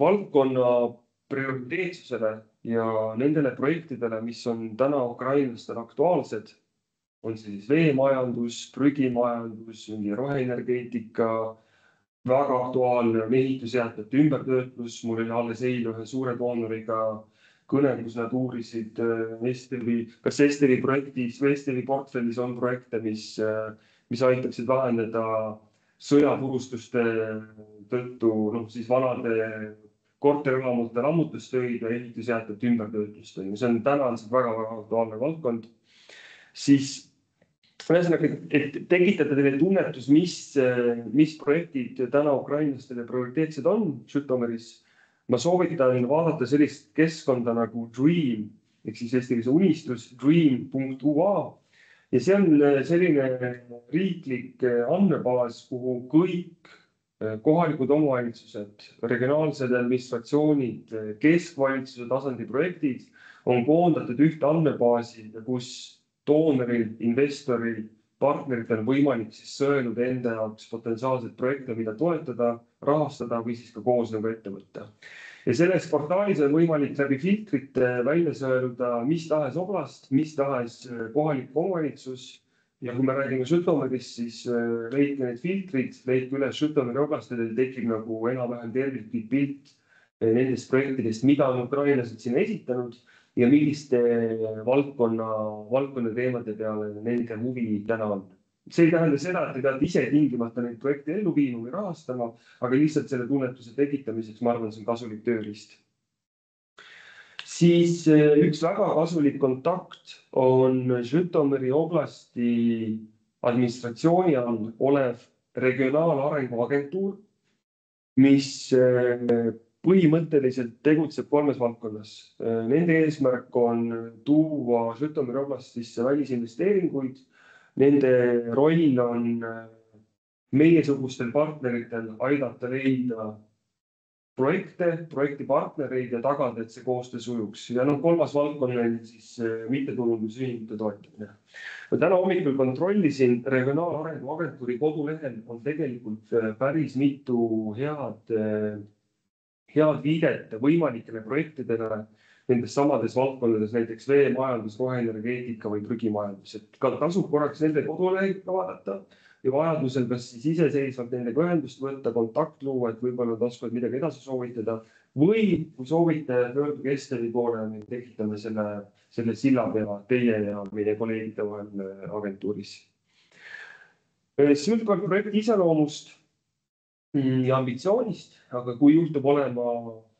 valdkonna prioriteetsusele ja nendele projektidele, mis on täna ukrainlastel aktuaalsed, on siis veemajandus, prügimajandus, mingi roheenergeetika, väga aktuaalne on ehitusjäätmete ümbertöötlus. Mul oli alles eile ühe suure doonoriga kõne, kus nad uurisid kas Esteri projektis või Esteri portfellis on projekte, mis aitaksid vähendada sõjapurustuste tõttu siis vanade korterelamute lammutustöid ja ehitusjäätmete ümbertöötlust. See on täna väga-väga aktuaalne valdkond. Siis ühesõnaga, et tekitada teile tunnetus, mis projektid täna ukrainlastele prioriteetsed on Žõtomõris, ma soovitan vaadata sellist keskkonda nagu Dream, ehk siis eesti keeles unistus, dream.ua. Ja see on selline riiklik andmebaas, kuhu kõik kohalikud omavalitsused, regionaalsed administratsioonid, keskvalitsuse tasandi projektid on koondatud ühte andmebaasi, kus doonoril, investoril, partneritel on võimalik siis sõeluda enda jaoks potentsiaalseid projekte, mida toetada, rahastada või siis ka koos nagu ette võtta. Ja selles portaalis on võimalik läbi filtrite välja sõeluda mis tahes oblast, mis tahes kohalik omavalitsus. Ja kui me räägime Žõtomõrist, siis leidke need filtrid, leidke üles Žõtomõri oblast, et tekib nagu enam-vähem terviklik pilt nendest projektidest, mida on ukrainlased siin esitanud ja milliste valdkonna teemade peale nende huvi täna on. See ei tähenda seda, et te peate ise tingimata neid projekte ellu viima või rahastama, aga lihtsalt selle tunnetuse tekitamiseks, ma arvan, see on kasulik tööriist. Siis üks väga kasulik kontakt on Žõtomõri oblasti administratsiooni all olev regionaalarengu agentuur, mis põhimõtteliselt tegutseb 3 valdkonnas. Nende eesmärk on tuua Žõtomõri oblastisse välisinvesteeringuid. Nende roll on meiesugustel partneritel aidata leida projektipartnereid ja tagada, et see koostöö sujuks. Ja 3. valdkond on siis mittetulundusühingute toetamine. Ma täna hommikul kontrollisin regionaalarengu agentuuri kodulehel on tegelikult päris mitu head viidet võimalikele projektidele nendes samades valdkondades, näiteks veemajandus, roheenergeetika või prügimajandus. Et ka tasub korraks nende kodulehel vaadata ja vajadusel kas siis iseseisvalt nendega ühendust võtta, kontakt luua, et võib-olla nad oskavad midagi edasi soovitada. Või kui soovite, pöörduge Esteri poole, me tekitame selle sillapea teie ja meie kolleegide vahel agentuuris. Sõltuvalt projekti iseloomust ja ambitsioonist, aga kui juhtub olema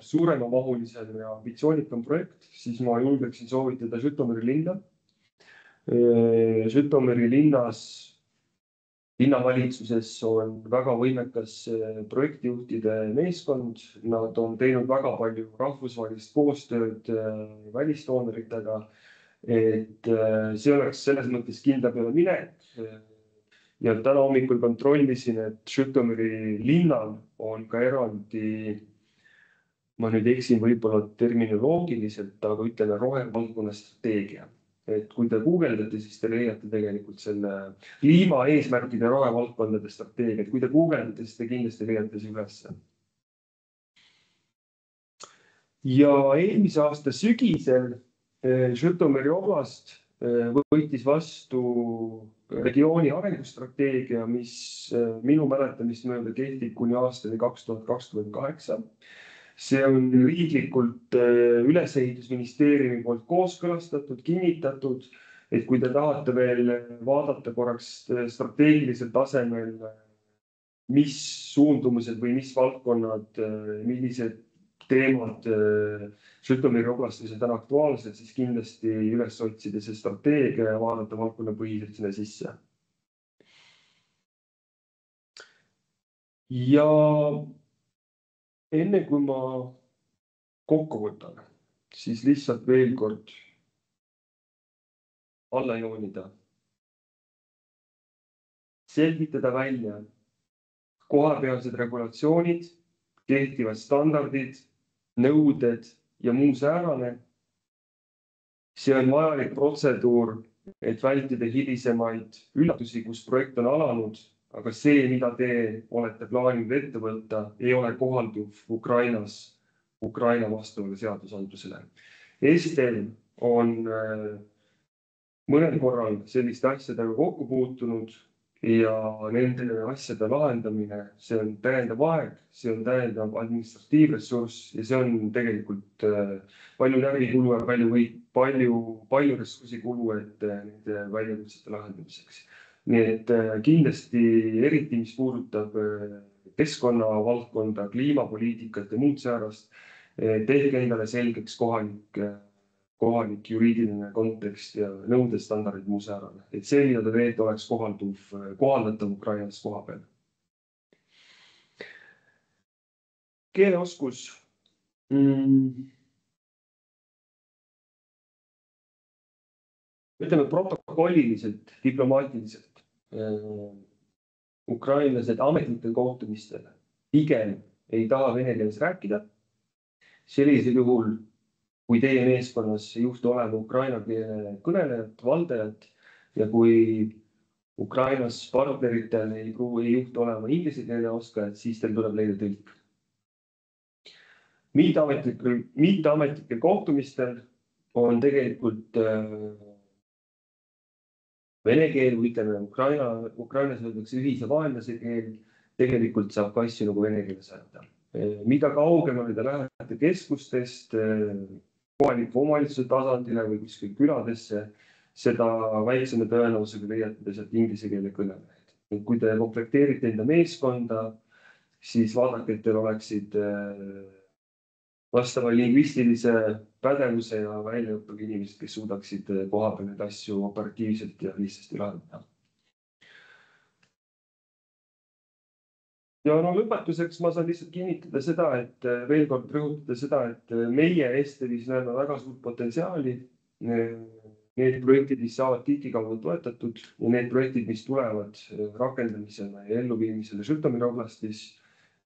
suuremamahulisem ja ambitsioonikam projekt, siis ma julgeksin soovitada Žõtomõri linna. Žõtomõri linnavalitsuses on väga võimekas projektijuhtide meeskond. Nad on teinud väga palju rahvusvahelist koostööd välistooneritega, et see oleks selles mõttes kindla peale minek. Ja täna hommikul kontrollisin, et Žõtomõri linnal on ka eraldi, ma nüüd eksin võib-olla terminoloogiliselt, aga ütleme rohevaldkonna strateegia. Et kui te guugeldate, siis te leiate tegelikult selle kliimaeesmärkide rohevaldkondade strateegia. Kui te guugeldate, siis te kindlasti leiate see üles. Ja eelmise aasta sügisel Žõtomõri oblast võitis vastu regiooni arengustrateegia, mis minu mäletamist mööda kehtib kuni aastani 2028. See on riiklikult ülesehitusministeeriumi poolt kooskõlastatud, kinnitatud, et kui te tahate veel vaadata korraks strateegilisel tasemel, mis suundumused või mis valdkonnad, millised teemad Žõtomõri oblastis on täna aktuaalsed, siis kindlasti üles otsida see strateegia ja vaadata valdkonna põhiselt sinna sisse. Ja enne kui ma kokku võtan, siis lihtsalt veel kord alla joonida. Selgitada välja kohapealsed regulatsioonid, kehtivad standardid, nõuded ja muu säärane. See on vajalik protseduur, et vältida hilisemaid üllatusi, kus projekt on alanud, aga see, mida te olete plaaninud ette võtta, ei ole kohalduv Ukraina vastavale seadusandlusele. Estel on mõnel korral selliste asjadega kokku puutunud ja nende asjade lahendamine, see on täiendav aeg, see on täiendav administratiivressurss ja see on tegelikult palju läbikulu ja palju ressurssi kulu, et nende väljakutsete lahendamiseks. Nii et kindlasti eriti, mis puudutab keskkonna valdkonda, kliimapoliitikat ja muud säärast, tehke endale selgeks kohalik juriidiline kontekst ja nõudestandardid muu säärane. Et see, mida te teete, oleks kohaldatav Ukrainas koha peal. Keeleoskus. Ütleme protokolliliselt, diplomaatiliselt. Ukrainlased ametlikel kohtumistel pigem ei taha vene keeles rääkida. Sellisel juhul, kui teie meeskonnas ei juhtu olema ukraina keele kõnelejat, valdajat ja kui Ukrainas partneritel ei juhtu olema inglise keele oskajat, siis teil tuleb leida tõlk. Mitteametlikel kohtumistel on tegelikult vene keel või ütleme Ukrainas öeldakse ühise vaenlase keel, tegelikult saab ka asju nagu vene keeles öelda. Mida kaugemale te lähete keskustest, kohaliku omavalitsuse tasandile või kuskil küladesse, seda väiksema tõenäosusega leiate sealt inglise keele kõnelejaid. Kui te komplekteerite enda meeskonda, siis vaadake, et teil oleksid vastava lingvistilise pädevuse ja väljaõppega inimesed, kes suudaksid kohapeal neid asju operatiivselt ja lihtsasti lahendada. Ja lõpetuseks ma saan lihtsalt kinnitada seda, et veel kord rõhutada seda, et meie Estelis näeme väga suurt potentsiaali. Need projektid, mis saavad TIT-i kaudu toetatud ja need projektid, mis tulevad rakendamisele ja elluviimisele Žõtomõri oblastis,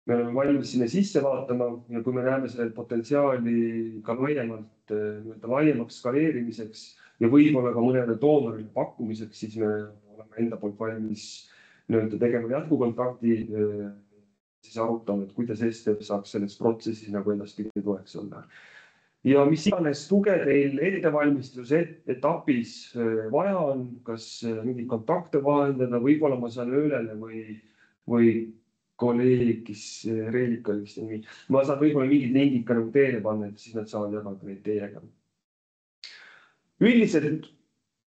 me oleme valmis sinna sisse vaatama ja kui me näeme selle potentsiaali ka laiemaks skaleerimiseks ja võib-olla ka mõnele doonorile pakkumiseks, siis me oleme enda poolt valmis tegema jätkukontakti, siis arutame, et kuidas STF saaks selles protsessis nagu edaspidi toeks olla. Ja mis iganes tuge teil ettevalmistuse etapis vaja on, kas mingeid kontakte vahendada, võib-olla ma saan Öölele või kolleegis Reelika, ma saan võib-olla mingid lingid ka nagu teile panna, et siis nad saavad jagada neid teiega. Üldiselt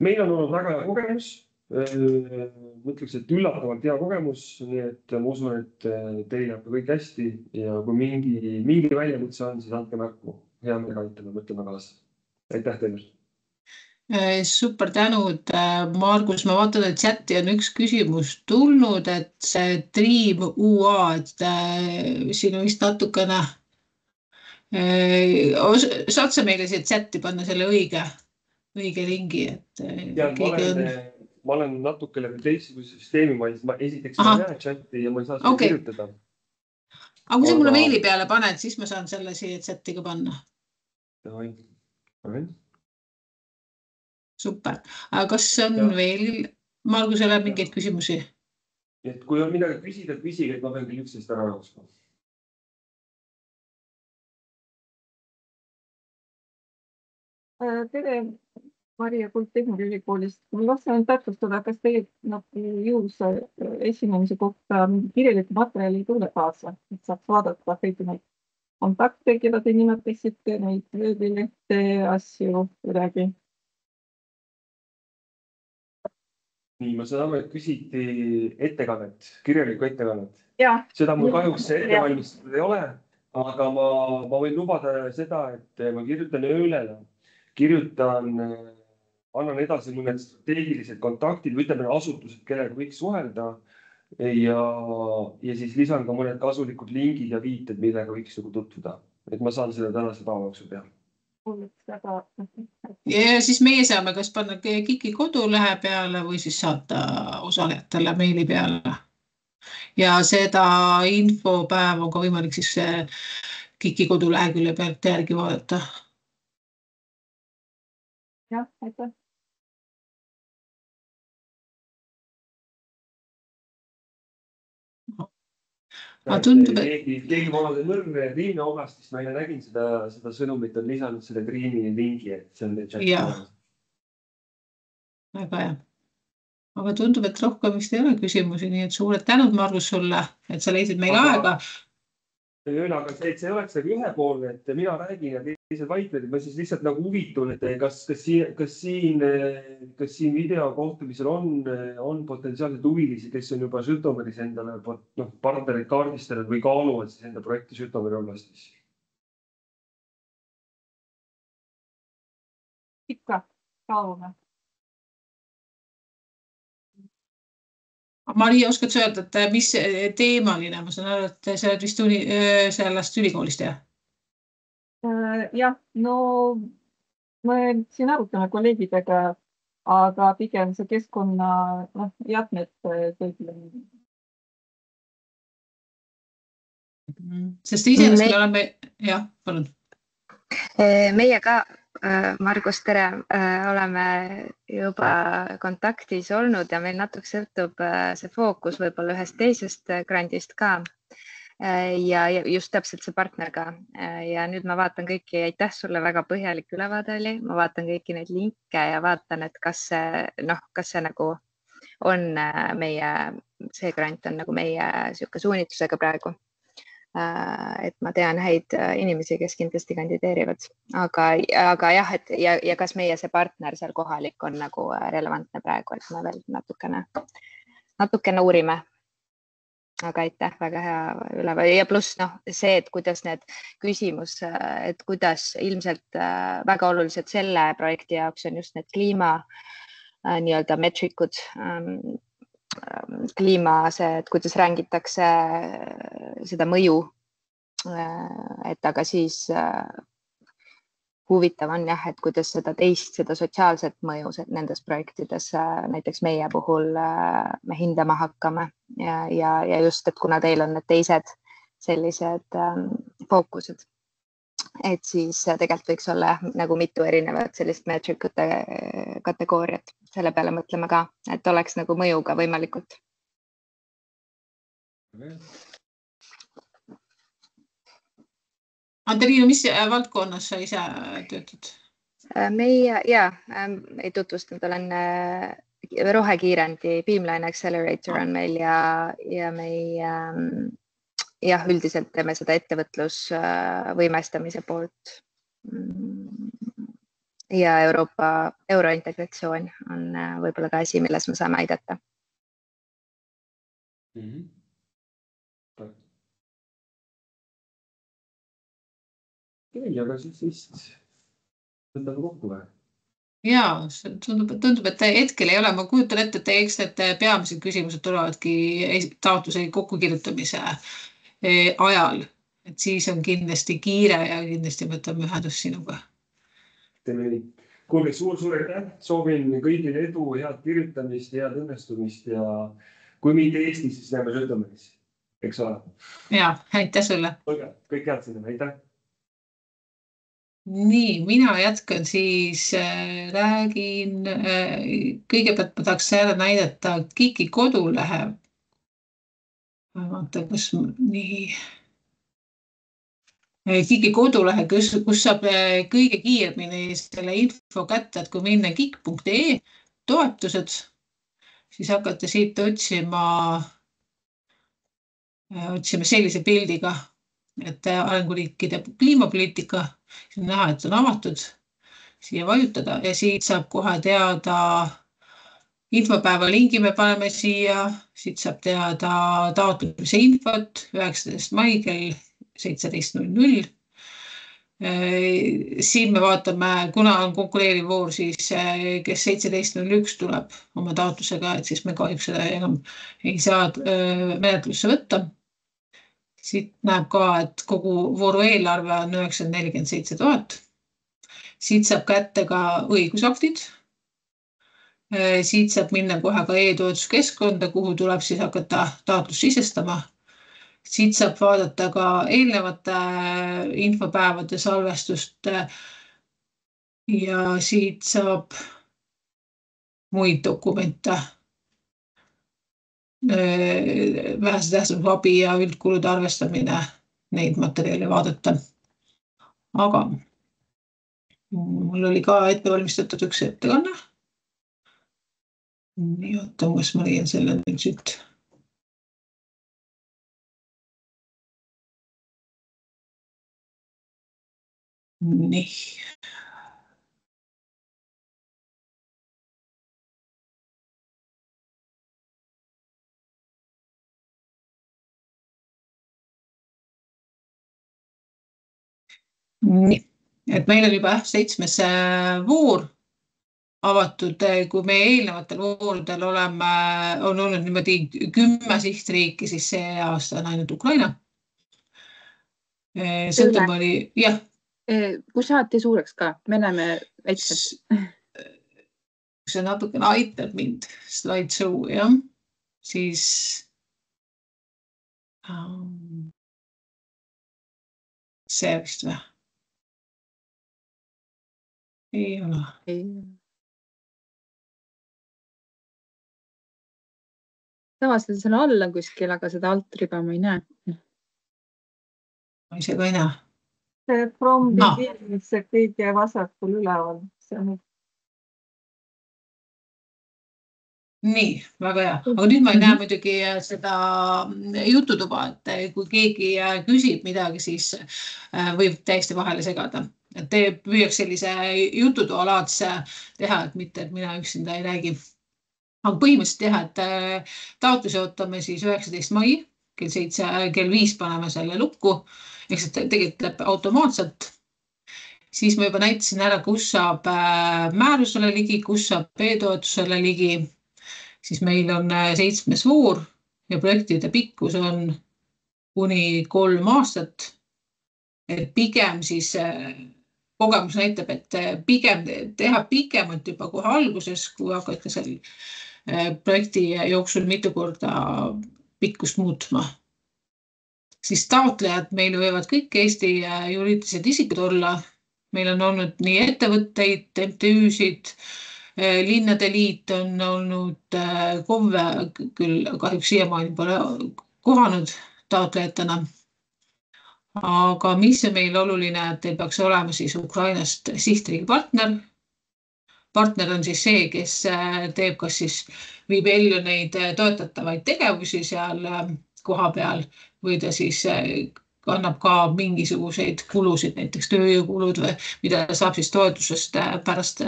meil on olnud väga hea kogemus, mõtleks, et üllatavalt hea kogemus, nii et ma usun, et teil jääb kõik hästi ja kui mingi väljakutse on, siis andke märku. Hea meelega aitame, mõtleme kaasa. Aitäh teile! Super tänud, Margus. Ma vaatan, et chati on üks küsimus tulnud, et see Dream UA, et siin on vist natukene, saad sa meile siia chati panna selle õige lingi, et ma olen natuke läbi teistsuguse süsteemi, ma esiteks ei näe chati ja ma ei saa seda kirjutada. Aga kui sa mulle meili peale paned, siis ma saan selle siia chati ka panna. Super. Aga kas on veel Margusele mingeid küsimusi? Et kui on midagi küsida, küsige, et ma pean küll üksteist ära jooksma. Tere, Maria Kultehmuri ülikoolist. Ma tahtsin täpsustada, kas teie jõus esinemise kohta kirjaliku materjali ei tule kaasa, et saaks vaadata kõiki neid kontakte, keda te nimetasite, neid veebilehte, asju midagi. Nii, ma saan aru, et küsiti ettekannet, kirjalikku ettekannet. Ja. Seda mul kahjuks ettevalmistatud ei ole, aga ma võin lubada seda, et ma kirjutan Öölele, annan edasi mõned strateegilised kontaktid, ütleme asutused, kellega võiks suhelda ja siis lisan ka mõned kasulikud lingid ja viited, millega võiks tutvuda. Et ma saan seda tänase päeva jooksul teha. Ja siis meie saame kas panna KIK-i kodulehe peale või siis saata osalejatele meili peale. Ja seda infopäev on ka võimalik siis KIK-i kodulehekülje pealt järgi vaadata. jah, aitäh. Keegi valade mõrre Riina oblastist, ma nägin seda sõnumit, on lisanud selle Triini lingi, et see on chat'i olemas. Väga hea. Aga tundub, et rohkem vist ei ole küsimusi, nii et suured tänud, Margus, sulle, et sa leidsid meil aega. Aga see oleks ühepoolne, et mina räägin ja teised vaidlevad. Ma siis lihtsalt nagu huvitun, et kas siin videokohtumisel on potentsiaalselt huvilisi, kes on juba Žõtomõris endale partnerid kaardistanud või kaaluvad siis enda projekti Žõtomõri oblastis? Ikka kaalume. Maria, oskad sa öelda, et mis teemaline, ma saan aru, et sa oled vist sellest ülikoolist, jah? Jah, no me siin arutame kolleegidega, aga pigem see keskkonna jäätmed kõigile. Sest iseenesest me oleme, jah, palun. Meie ka, Margus, tere, oleme juba kontaktis olnud ja meil natuke sõltub see fookus võib-olla ühest teisest grandist ka ja just täpselt see partner ka. Ja nüüd ma vaatan kõiki, aitäh sulle, väga põhjalik ülevaade oli, ma vaatan kõiki neid linke ja vaatan, et kas see nagu on see grant on nagu meie sihuke suunitlusega praegu. Et ma tean häid inimesi, kes kindlasti kandideerivad, aga jah, et ja kas meie see partner seal kohalik on nagu relevantne praegu, et me veel natukene uurime. Aga aitäh, väga hea ülevaade ja pluss see, et kuidas need küsimus, et kuidas ilmselt väga olulised selle projekti jaoks on just need kliima nii-öelda metrikud, et kuidas rängitakse seda mõju, et aga siis huvitav on jah, et kuidas seda sotsiaalset mõju nendes projektides näiteks meie puhul me hindama hakkame ja just, et kuna teil on need teised sellised fookused, et siis tegelikult võiks olla nagu mitu erinevat sellist metrikute kategooriat, selle peale mõtleme ka, et oleks nagu mõjuga võimalikult. Anteliina, mis valdkonnas sa ise töötad? Meie, ei tutvustanud, olen rohekiirendi Beamline Accelerator on meil ja meie jah, üldiselt teeme seda ettevõtlusvõimestamise poolt ja eurointegratsioon on võib-olla ka asi, milles me saame aidata. Aga siis võtame kokku või? Jaa, tundub, et hetkel ei ole. Ma kujutan ette, et eks need peamised küsimused tulevadki taotluse kokkukirjutamise ajal, et siis on kindlasti kiire ja kindlasti võtame ühendust sinuga. Kuulge, suur aitäh, soovin kõigile edu, head kirjutamist, head õnnestumist ja kui mitte Eestis, siis näeme Žõtomõris, eks ole? Jaa, aitäh sulle. Kõik head sinna, aitäh. Nii, mina jätkan siis, räägin, kõigepealt ma tahaks ära näidata KIK-i kodulehe. Vaata, kus nii. KIK-i kodulehe, kus saab kõige kiiremini selle info kätte, et kui minna kik.ee toetused, siis hakata siit otsima sellise pildiga, et arenguriikide kliimapoliitika, siin näha, et on avatud, siia vajutada ja siit saab kohe teada infopäeva lingi me paneme siia, siit saab teada taotlemise infot 19. mai kell 17.00. Siin me vaatame, kuna on konkureeriv voor, siis kes 17.01 tuleb oma taotlusega, et siis me kahjuks seda enam ei saa menetlusse võtta. Siit näeb ka, et kogu vooru eelarve on 947 000. Siit saab kätte ka õigusaktid. Siit saab minna kohe ka e-toetuskeskkonda, kuhu tuleb siis hakata taotlus sisestama. Siit saab vaadata ka eelnevate infopäevade salvestust ja siit saab muid dokumente, vähese tähtsusega abi ja üldkulude arvestamine, neid materjale vaadata. Aga mul oli ka ette valmistatud üks ettekanne. Nii, oota, kas ma leian selle nüüd siit. Nii. Nii, et meil on juba 7. voor avatud, kui me eelnevatel voorudel on olnud niimoodi 10 sihtriiki, siis see aasta on ainult Ukraina. Sõltub oli, jah. Kui saate suureks ka, me näeme väikselt. See natukene aitab mind slideshow, jah, siis see vist või? Ei ole. Tavaliselt seal all on kuskil, aga seda altriba ma ei näe. Ma ise ka ei näe. See from begin, see kõige vasakul üleval. Nii, väga hea. Aga nüüd ma ei näe muidugi seda jututuba, et kui keegi küsib midagi, siis võib täiesti vahele segada. Te püüaks sellise jututoa laadse teha, et mitte, et mina üksinda ei räägi. Aga põhimõtteliselt teha, et taotluse ootame siis 19. mai, kell 7, kell 5 paneme selle lukku, eks tegelikult läheb automaatselt. Siis ma juba näitasin ära, kus saab määrusele ligi, kus saab B-toetusele ligi. Siis meil on 7. voor ja projektide pikkus on kuni 3 aastat. Et pigem siis kogemus näitab, et pigem teha pikemalt juba kohe alguses, kui hakata seal projekti jooksul mitu korda pikkust muutma. Siis taotlejad meil võivad kõik Eesti juriidilised isikud olla. Meil on olnud nii ettevõtteid, MTÜ-sid, Linnade liit on olnud KOV-e, küll kahjuks siiamaani pole kohanud taotlejatena. Aga mis on meil oluline, et teil peaks olema siis Ukrainast sihtriigi partner. Partner on siis see, kes teeb, kas siis viib ellu neid toetatavaid tegevusi seal koha peal või ta siis kannab ka mingisuguseid kulusid, näiteks tööjõukulud või mida saab siis toetusest pärast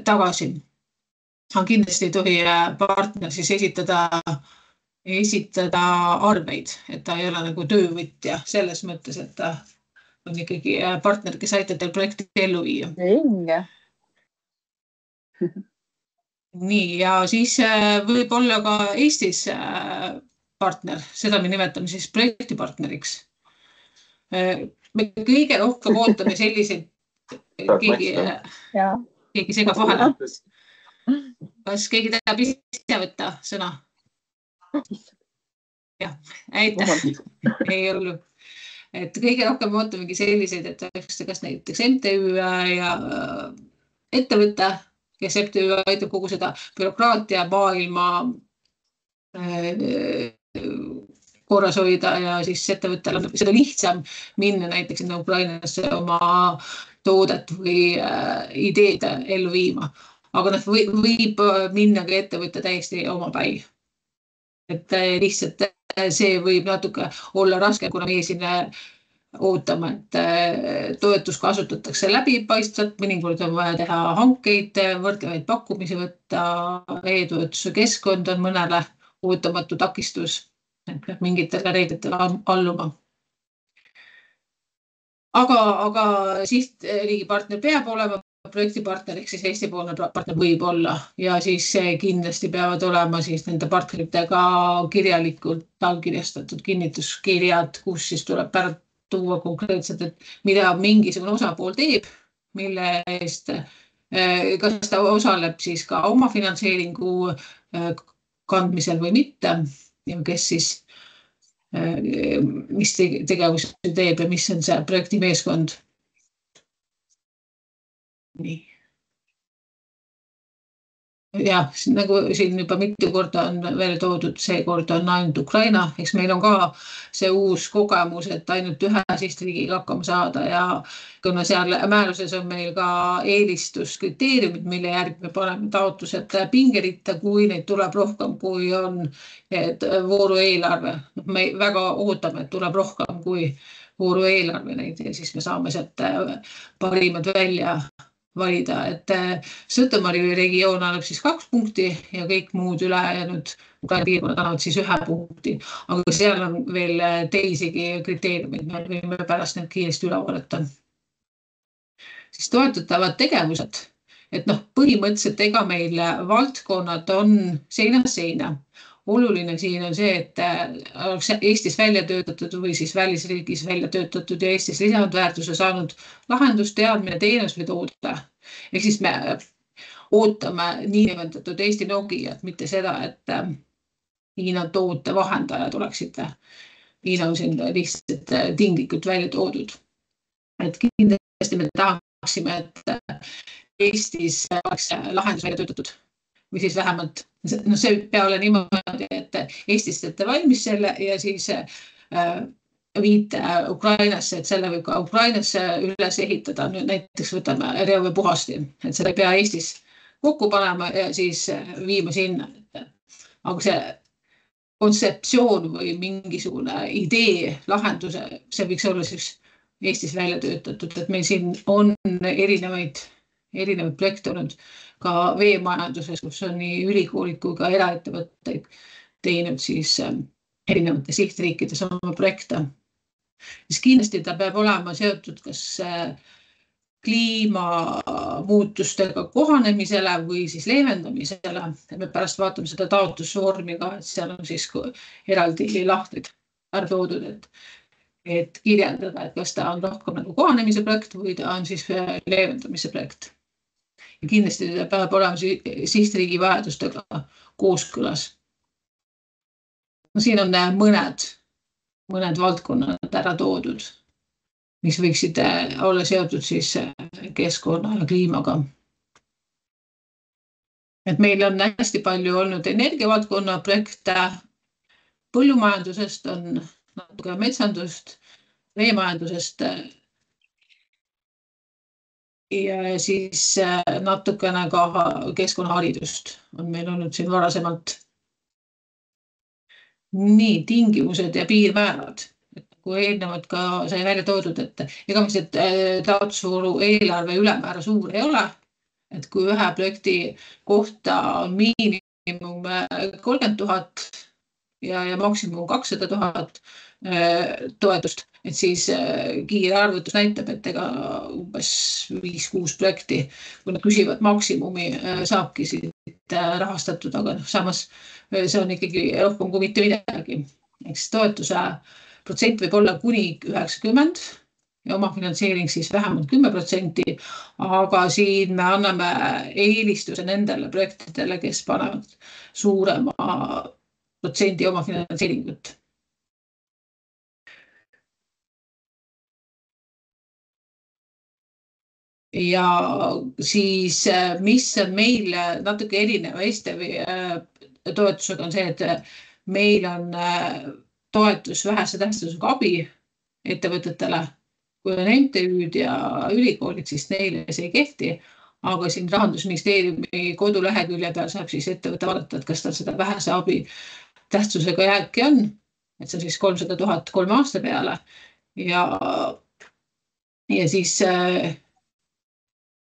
tagasi. Aga kindlasti ei tohi partner siis esitada arveid, et ta ei ole nagu töövõtja selles mõttes, et ta on ikkagi partner, kes aitab teil projekti ellu viia. Nii, ja siis võib olla ka Eestis partner, seda me nimetame siis projektipartneriks. Me kõige rohkem ootame selliseid, keegi segab vahele. Kas keegi tahab ise võtta sõna? Jah, aitäh. Ei olnud. Et kõige rohkem ootamegi selliseid, et kas näiteks MTÜ ja ettevõte, kes MTÜ aitab kogu seda bürokraatia maailma korras hoida ja siis ettevõttel on seda lihtsam minna näiteks Ukrainasse oma toodet või ideed ellu viima. Aga võib minna ka ettevõtte täiesti omapäi. Et lihtsalt see võib natuke olla raske, kuna meie siin ootame, et toetus kasutatakse läbipaistvalt, mõnikord on vaja teha hankeid, võrdlevaid pakkumisi võtta, e-toetuse keskkond on mõnele ootamatu takistus. Et mingitele reeglitele alluma. Aga sihtriigi partner peab olema projektipartner, ehk siis Eesti-poolne partner võib olla ja siis kindlasti peavad olema siis nende partneritega kirjalikult allkirjastatud kinnituskirjad, kus siis tuleb ära tuua konkreetselt, et mida mingisugune osapool teeb, mille eest, kas ta osaleb siis ka oma finantseeringu kandmisel või mitte. Ja kes siis mis tegevusi teeb ja mis on see projekti meeskond. Nii. Jah, nagu siin juba mitu korda on veel toodud, seekord on ainult Ukraina, eks meil on ka see uus kogemus, et ainult ühe sihtriigiga hakkama saada ja kuna seal määruses on meil ka eelistuskriteeriumid, mille järgi me paneme taotlused pingeritta, kui neid tuleb rohkem, kui on vooru eelarve. Me väga ootame, et tuleb rohkem kui vooru eelarve neid ja siis me saame sealt parimad välja valida, et Sõtomari regioon annab siis 2 punkti ja kõik muud ülejäänud Ukraina piirkonnad annavad siis 1 punkti. Aga seal on veel teisigi kriteeriumid, me võime pärast need kiiresti üle vaadata. Siis toetatavad tegevused, et põhimõtteliselt ega meil valdkonnad on seinast seina. Oluline siin on see, et oleks Eestis välja töötatud või siis välisriigis välja töötatud ja Eestis lisandväärtuse saanud lahendus, teadmine, teenus või toode. Ehk siis me ootame niinimetatud Eesti Nokiat, mitte seda, et Hiina toote vahendajad oleksid. Hiina on siin lihtsalt tinglikult välja toodud. Et kindlasti me tahaksime, et Eestis oleks lahendus välja töötatud. Või siis vähemalt, see pea ole niimoodi, et Eestis teete valmis selle ja siis viite Ukrainasse, et selle võib ka Ukrainasse üles ehitada. Nüüd näiteks võtame reoveepuhasti, et seda ei pea Eestis kokku panema ja siis viima sinna. Aga see kontseptsioon või mingisugune idee, lahenduse, see võiks olla siis Eestis välja töötatud, et meil siin on erinevaid projekte olnud ka veemajanduses, kus on nii ülikoolid kui ka eraettevõtteid teinud siis erinevate sihtriikides oma projekte. Siis kindlasti ta peab olema seotud kas kliimamuutustega kohanemisele või siis leevendamisele. Me pärast vaatame seda taotlusvormi ka, et seal on siis eraldi lahtrid ära toodud, et kirjeldada, et kas ta on rohkem nagu kohanemise projekt või ta on siis leevendamise projekt. Ja kindlasti ta peab olema sihtriigi vajadustega kooskõlas. Siin on mõned valdkonnad ära toodud, mis võiksid olla seotud siis keskkonna ja kliimaga. Et meil on hästi palju olnud energiavaldkonna projekte, põllumajandusest on natuke metsandust, veemajandusest ja siis natukene ka keskkonnaharidust on meil olnud siin varasemalt. Nii, tingimused ja piirmäärad. Kui eelnevalt ka sai välja toodud, et ega mis taotlusvooru eelarve ülemäära suur ei ole, et kui ühe projekti kohta on miinimum 30 000 ja maksimum 200 000 toetust, et siis kiire arvutus näitab, et ega umbes 5-6 projekti, kui nad küsivad maksimumi, saabki siit rahastatud, aga samas see on ikkagi rohkem kui mitte midagi. Eks toetuse protsent võib olla kuni 90 ja oma finantseering siis vähemalt 10%, aga siin me anname eelistuse nendele projektidele, kes panevad suurema protsendi oma finantseeringut. Ja siis, mis on meil natuke erineva STV toetusega on see, et meil on toetus vähese tähtsusega abi ettevõtetele. Kui on MTÜ-d ja ülikoolid, siis neile see ei kehti, aga siin Rahandusministeeriumi kodulehekülje peal saab siis ettevõte vaadata, et kas tal seda vähese abi tähtsusega jääki on, et see on siis 300 000 3 aasta peale ja siis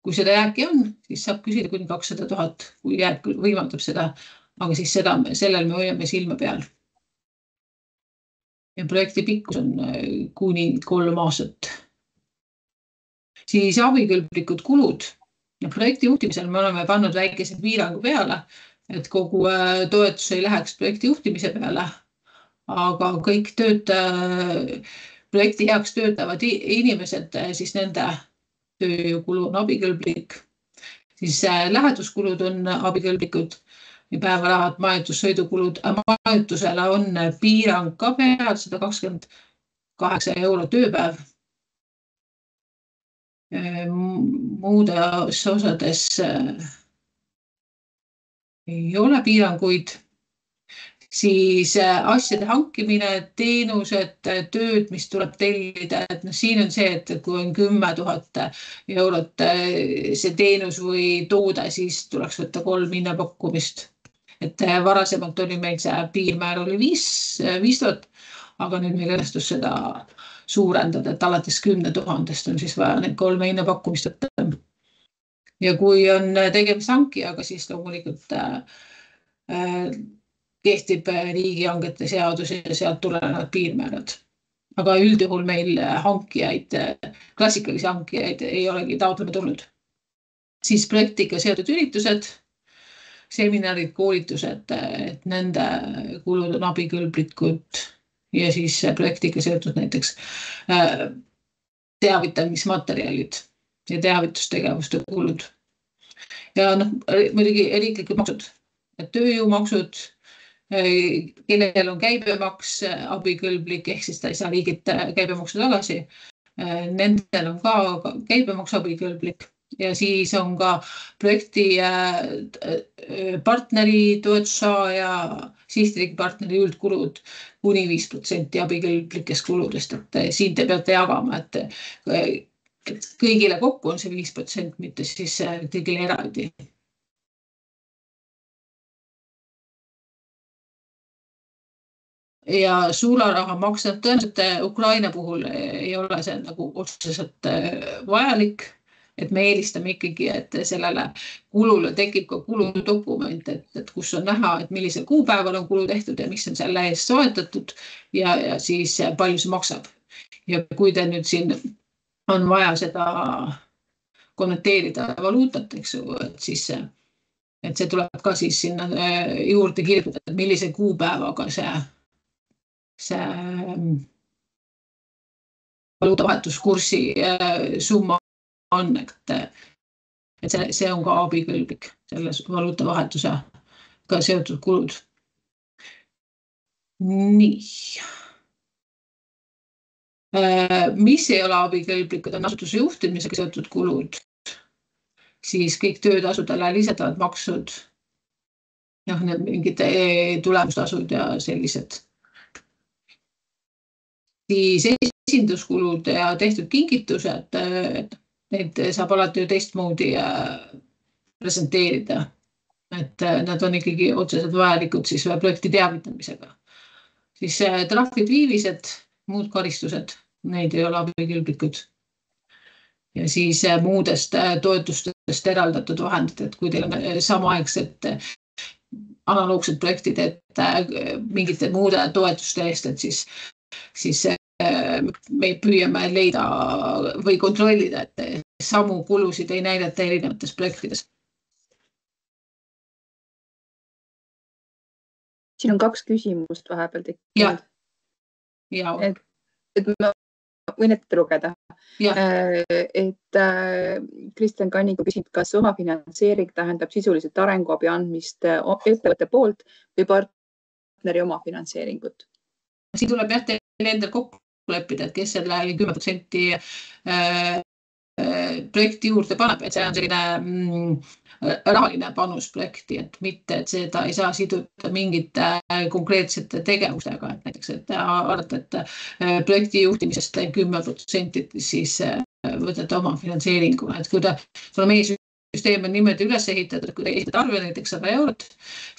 kui seda jääki on, siis saab küsida kuni 200 000, kui jääk võimaldab seda, aga siis sellel me hoiame silma peal. Ja projekti pikkus on kuni 3 aastat. Siis abikõlblikud kulud. Ja projekti juhtimisel me oleme pannud väikese piirangu peale, et kogu toetus ei läheks projekti juhtimise peale, aga kõik projekti heaks töötavad inimesed, siis nende tööjõukulu on abikõlblik. Siis läheduskulud on abikõlblikud, päevarahad, majutussõidukulud. Majutusele on piirang ka peal 128 € tööpäev. Muudes osades ei ole piiranguid. Siis asjade hankimine, teenused, tööd, mis tuleb tellida. Et siin on see, et kui on 10 000 € see teenus või toode, siis tuleks võtta 3 hinnapakkumist. Et varasemalt oli meil see piirmäär oli 5000, aga nüüd meil õnnestus seda suurendada, et alates 10 000 on siis vaja need 3 hinnapakkumist võtta. Ja kui on tegemist hankijaga, siis loomulikult kehtib riigihangete seadus ja sealt tulenevad piirmäärad. Aga üldjuhul meil hankijaid, klassikalisi hankijaid ei olegi taotlema tulnud. Siis projektiga seotud üritused, seminarid, koolitused, et nende kulud on abikõlblikud ja siis projektiga seotud näiteks teavitamismaterjalid ja teavitustegevuste kulud. Ja muidugi riiklikud maksud, tööjõumaksud, kellel on käibemaks abikõlblik, ehk siis ta ei saa riigilt käibemaksu tagasi. Nendel on ka käibemaks abikõlblik ja siis on ka projekti partneri toetussaaja, sihtriigi partneri üldkulud kuni 5% abikõlblikest kuludest. Et siin te peate jagama, et kõigile kokku on see 5%, mitte siis kõigile eraldi. Ja sularaha maksab tõenäoliselt Ukraina puhul ei ole see nagu otseselt vajalik, et me eelistame ikkagi, et sellele kulule tekib ka kuludokument, et kus on näha, et millisel kuupäeval on kulu tehtud ja mis on selle eest soetatud ja siis palju see maksab. Ja kui te nüüd siin on vaja seda konverteerida valuutat, eks ju, et see tuleb ka siis sinna juurde kirjutada, et millise kuupäevaga see valuutavahetuskurssi summa on, et see on ka abikõlblik, selle valuutavahetusega seotud kulud. Nii. Mis ei ole abikõlblikud, on asutuse juhtimisega seotud kulud, siis kõik töötasudele lisatavad maksud, mingid tulemustasud ja sellised. Siis esinduskulud ja tehtud kingitused, need saab alati ju teistmoodi presenteerida. Et nad on ikkagi otseselt vajalikud siis projekti teavitamisega. Siis trahvid, viivised, muud karistused, neid ei ole abikõlblikud. Ja siis muudest toetustest eraldatud vahendid, et kui teil on samaaegselt analoogsed projektid, et mingite muude toetuste eest, et siis me püüame leida või kontrollida, et samu kulusid ei näidata erinevates projektides. Siin on 2 küsimust vahepeal tekkinud. Ja. Et ma võin ette lugeda. Et Kristjan Kanniku küsib, kas omafinantseering tähendab sisuliselt arenguabi andmist ettevõtte poolt või partneri omafinantseeringut? Siin tuleb teil endal kokku leppida, et kes selle 10% projekti juurde paneb, et see on selline rahaline panus projekti, et mitte, et seda ei saa siduda mingite konkreetsete tegevustega, et näiteks, et arvata, et projekti juhtimisest 10% siis võtate oma finantseeringu, et kui meie süsteem on niimoodi üles ehitatud, kui te ehitad arve näiteks 100 €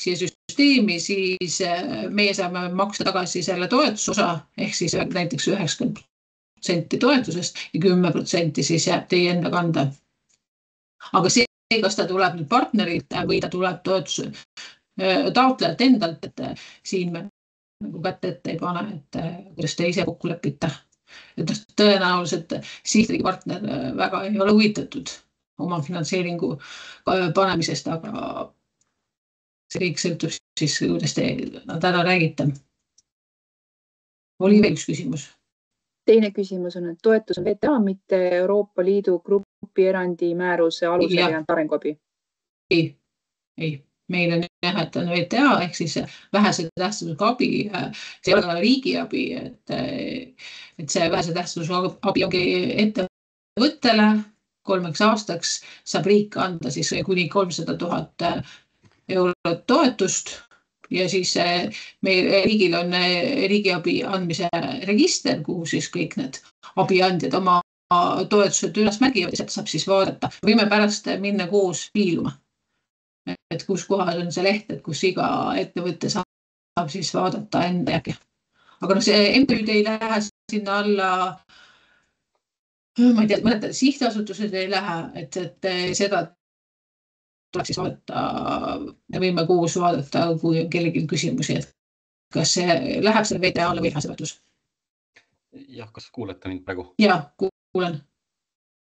siia süsteemi, siis meie saame maksta tagasi selle toetusosa, ehk siis näiteks 90% toetusest ja 10% siis jääb teie enda kanda. Aga see, kas ta tuleb nüüd partnerilt või ta tuleb toetuse taotlejalt endalt, et siin me nagu kätte ette ei pane, et kuidas te ise kokku lepite. Et tõenäoliselt sihtriigi partner väga ei ole huvitatud oma finantseeringu panemisest, aga see kõik sõltub siis, kuidas te täna räägite. Oli veel üks küsimus? Teine küsimus on, et toetus on VTA, mitte Euroopa Liidu grupierandi määruse alusel jäänud arenguabi. Ei. meil on jah, et on VTA ehk siis vähese tähtsusega abi, see ei ole ka riigiabi, et see vähese tähtsusega abi ongi ettevõttele 3 aastaks saab riik anda siis kuni 300 000 eurot toetust ja siis meil riigil on riigiabi andmise register, kuhu siis kõik need abiandjad oma toetused üles märgivad ja sealt saab siis vaadata. Võime pärast minna koos piiluma, et kus kohas on see leht, et kus iga ettevõtte saab siis vaadata enda järgi. Aga no see MTÜ-d ei lähe sinna alla, ma ei tea, mõned sihtasutused ei lähe, et seda tuleb siis vaadata, võime koos vaadata, kui on kellelgi küsimusi, et kas see läheb selle VTA-le või vähesevõtlus. Jah, kas kuulete mind praegu? Jah, kuulen.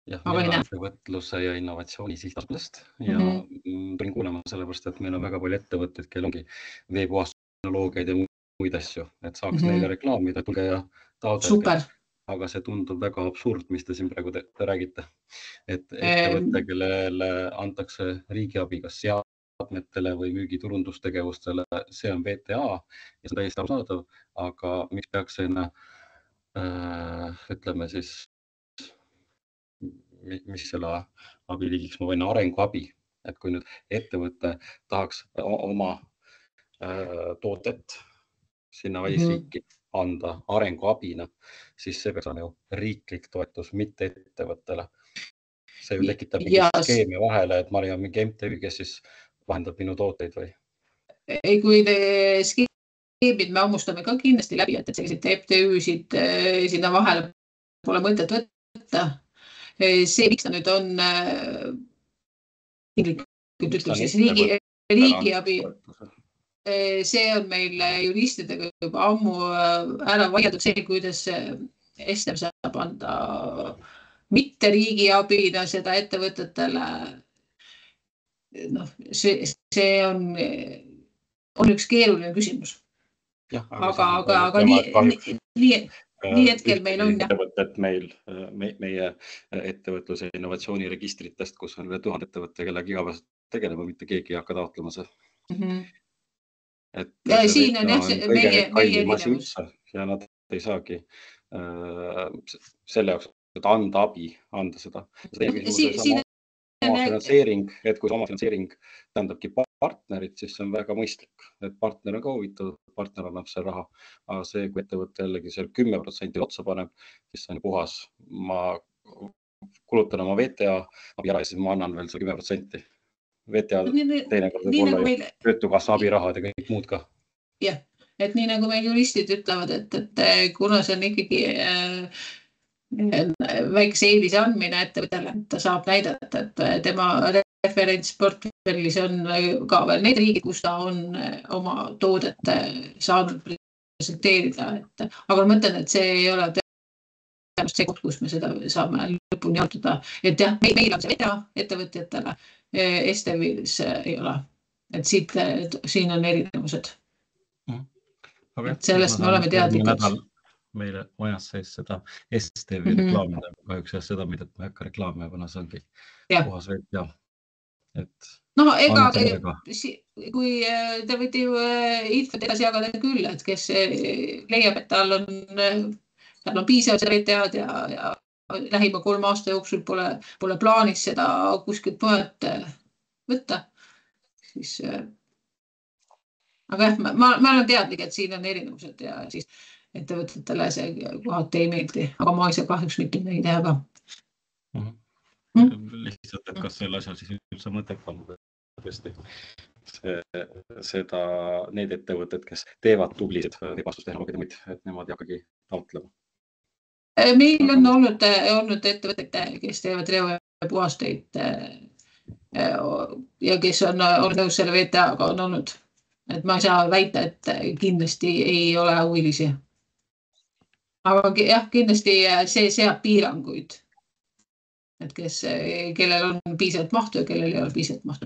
Jah, meil on ettevõtluse ja innovatsiooni sihtasutusest ja tulin kuulema sellepärast, et meil on väga palju ettevõtteid, kel ongi veepuhastehnoloogiaid ja muid asju, et saaks neile reklaamida, tulge ja taotlege. Super. Aga see tundub väga absurd, mis te siin praegu te räägite. Et ettevõtte, kellele antakse riigiabi kas seadmetele või müügiturundustegevustele, see on VTA ja see on täiesti arusaadav, aga miks peaks sinna, ütleme siis, mis selle abiliigiks ma võin arenguabi, et kui nüüd ettevõte tahaks oma toodet sinna välisriiki anda arenguabina, siis see peaks olema ju riiklik toetus, mitte ettevõttele. See ju tekitab mingi skeemi vahele, et ma olen mingi MTÜ, kes siis vahendab minu tooteid või? Ei, kui skeemid me hammustame ka kindlasti läbi, et selliseid MTÜ-sid sinna vahele pole mõtet võtta. See, miks ta nüüd on riigiabi, see on meil juristidega juba ammu ära vaieldud see, kuidas STM saab anda mitte riigiabina seda ettevõtetele. No, see on üks keeruline küsimus. Aga nii hetkel meil on. Ettevõtted meie ettevõtluse innovatsiooni registritest, kus on üle 1000 ettevõtte, kellega igapäevaselt tegelema, mitte keegi ei hakka taotlema see. Ja siin on jah meie erinevus. Ja nad ei saagi selle jaoks, et anda abi, anda seda. Omafinantseering, et kui omafinantseering tähendabki partnerit, siis see on väga mõistlik, et partner on ka huvitatud, partner annab see raha, aga see, kui ettevõtte jällegi seal 10% otsa paneb, siis see on puhas. Ma kulutan oma VTA abi ära ja siis ma annan veel see 10%. VTA teinekord võib olla töötukassa abirahad ja kõik muud ka. Jah, et nii nagu meie juristid ütlevad, et kuna see on ikkagi väikse eelise andmine ettevõttele, ta saab näidata, et tema referentsportfellis on ka veel need riigid, kus ta on oma toodet saanud presenteerida. Aga ma mõtlen, et see ei ole tõenäoliselt see koht, kus me seda saame lõpuni arutada. Et jah, meil on see VTA ettevõtjatele, STV-s ei ole. Et siin on erinevused. Sellest me oleme teadlikud. Meile majas sees seda STV reklaamida, kahjuks seda, mida ma ei hakka reklaamima, kuna see ongi puhas VTA. No ega, kui te võite ju infot edasi jagada küll, et kes leiab, et tal on piisavalt seda VTA-d ja lähima 3 aasta jooksul pole plaanis seda kuskilt mujalt võtta, siis aga jah, ma olen teadlik, et siin on erinevused ja siis ettevõtetele see kohati ei meeldi, aga ma ei saa kahjuks mitte midagi teha ka. Lihtsalt, et kas selle asjal siis üldse mõtet on tõesti need ettevõtted, kes teevad tublisid vastustehnoloogiad, et nemad hakkagi taotlema. Meil on olnud ettevõtted, kes teevad reopuhasteid ja kes on olnud nõus selle VTA-ga on olnud. Et ma ei saa väita, et kindlasti ei ole huvilisi. Aga jah, kindlasti see seab piiranguid, et kellel on piisavalt mahtu ja kellel ei ole piisavalt mahtu.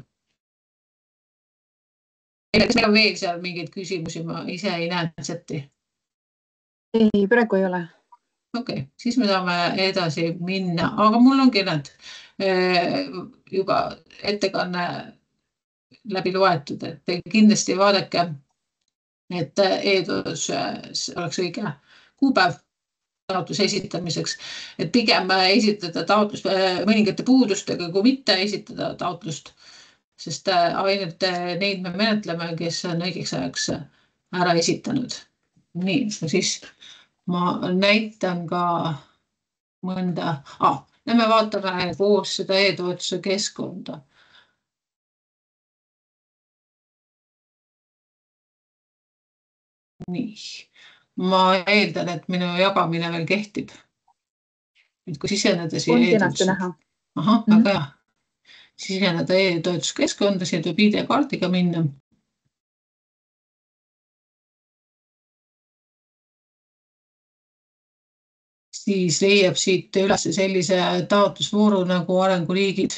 Kas meil on veel seal mingeid küsimusi, ma ise ei näe setti? Ei, praegu ei ole. Okei, siis me saame edasi minna, aga mul ongi need juba ettekanne läbi loetud, et kindlasti vaadake, et e-toetus oleks õige kuupäev taotluse esitamiseks, et pigem esitada taotlus mõningate puudustega, kui mitte esitada taotlust, sest ainult neid me menetleme, kes on õigeks ajaks ära esitanud. Nii, siis ma näitan ka mõnda, me vaatame koos seda e-toetuse keskkonda. Nii, ma eeldan, et minu jagamine veel kehtib. Nüüd, kui siseneda siia e-toetuse. Ahah, väga hea. Siseneda e-toetuskeskkonda, siia tuleb ID-kaardiga minna. Siis leiab siit üles sellise taotlusvooru nagu arenguliigid.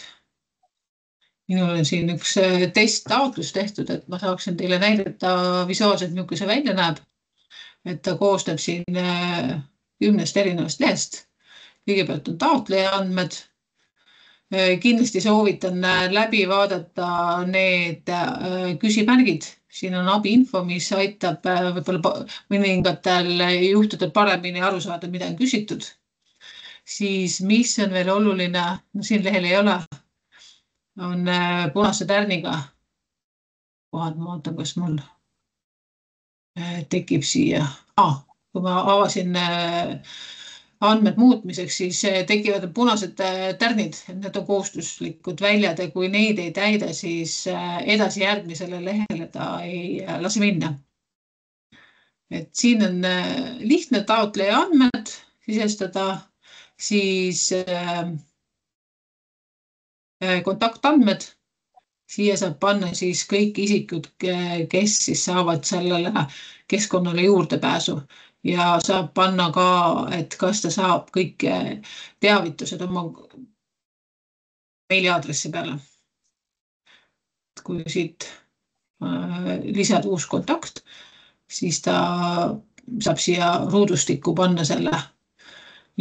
Minul on siin üks testtaotlus tehtud, et ma saaksin teile näidata visuaalselt, milline see välja näeb. Et ta koostab siin 10 erinevast lehest. Kõigepealt on taotleja andmed. Kindlasti soovitan läbi vaadata need küsimärgid. Siin on abiinfo, mis aitab võib-olla mõningatel juhtudel paremini aru saada, mida on küsitud. Siis, mis on veel oluline, siin lehel ei ole, on punase tärniga. Kohad, ma vaatan, kas mul tekib siia. Kui ma avasin andmed muutmiseks, siis tekivad punased tärnid, need on kohustuslikud väljad ja kui neid ei täida, siis edasi järgmisele lehele ta ei lase minna. Et siin on lihtne taotleja andmed sisestada, siis kontaktandmed. Siia saab panna siis kõik isikud, kes siis saavad sellele keskkonnale juurdepääsu ja saab panna ka, et kas ta saab kõik teavitused oma meiliaadressi peale. Kui siit lisada uus kontakt, siis ta saab siia ruudustikku panna selle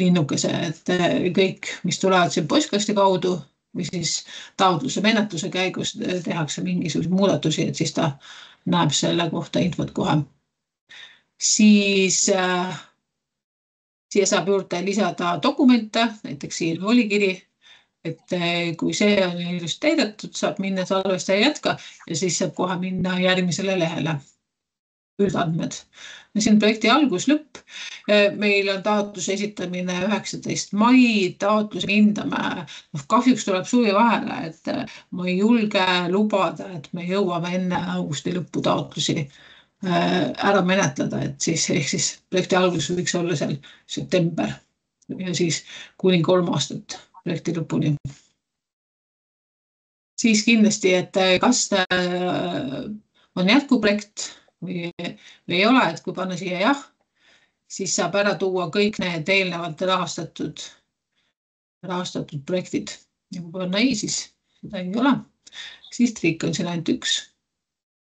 linnukese, et kõik, mis tulevad siin postkasti kaudu, või siis taotluse menetluse käigus tehakse mingisuguse muudatusi, et siis ta näeb selle kohta infot kohe. Siis siia saab juurde lisada dokumente, näiteks siin volikiri, et kui see on just täidetud, saab minna salvestaja jätka ja siis saab kohe minna järgmisele lehele. Üldandmed. Siin projekti algus lõpp. Meil on taotluse esitamine 19. mai, taotluse hindame. Kahjuks tuleb suvi vahele, et ma ei julge lubada, et me jõuame enne augusti lõppu taotlusi ära menetleda, et siis projekti algus võiks olla seal september ja siis kuni 3 aastat projekti lõpuni. Siis kindlasti, et kas on jätkuprojekt või ei ole, et kui panna siia jah, siis saab ära tuua kõik need eelnevalt rahastatud projektid. Ja kui panna ei, siis seda ei ole. Siis triik on siin ainult üks.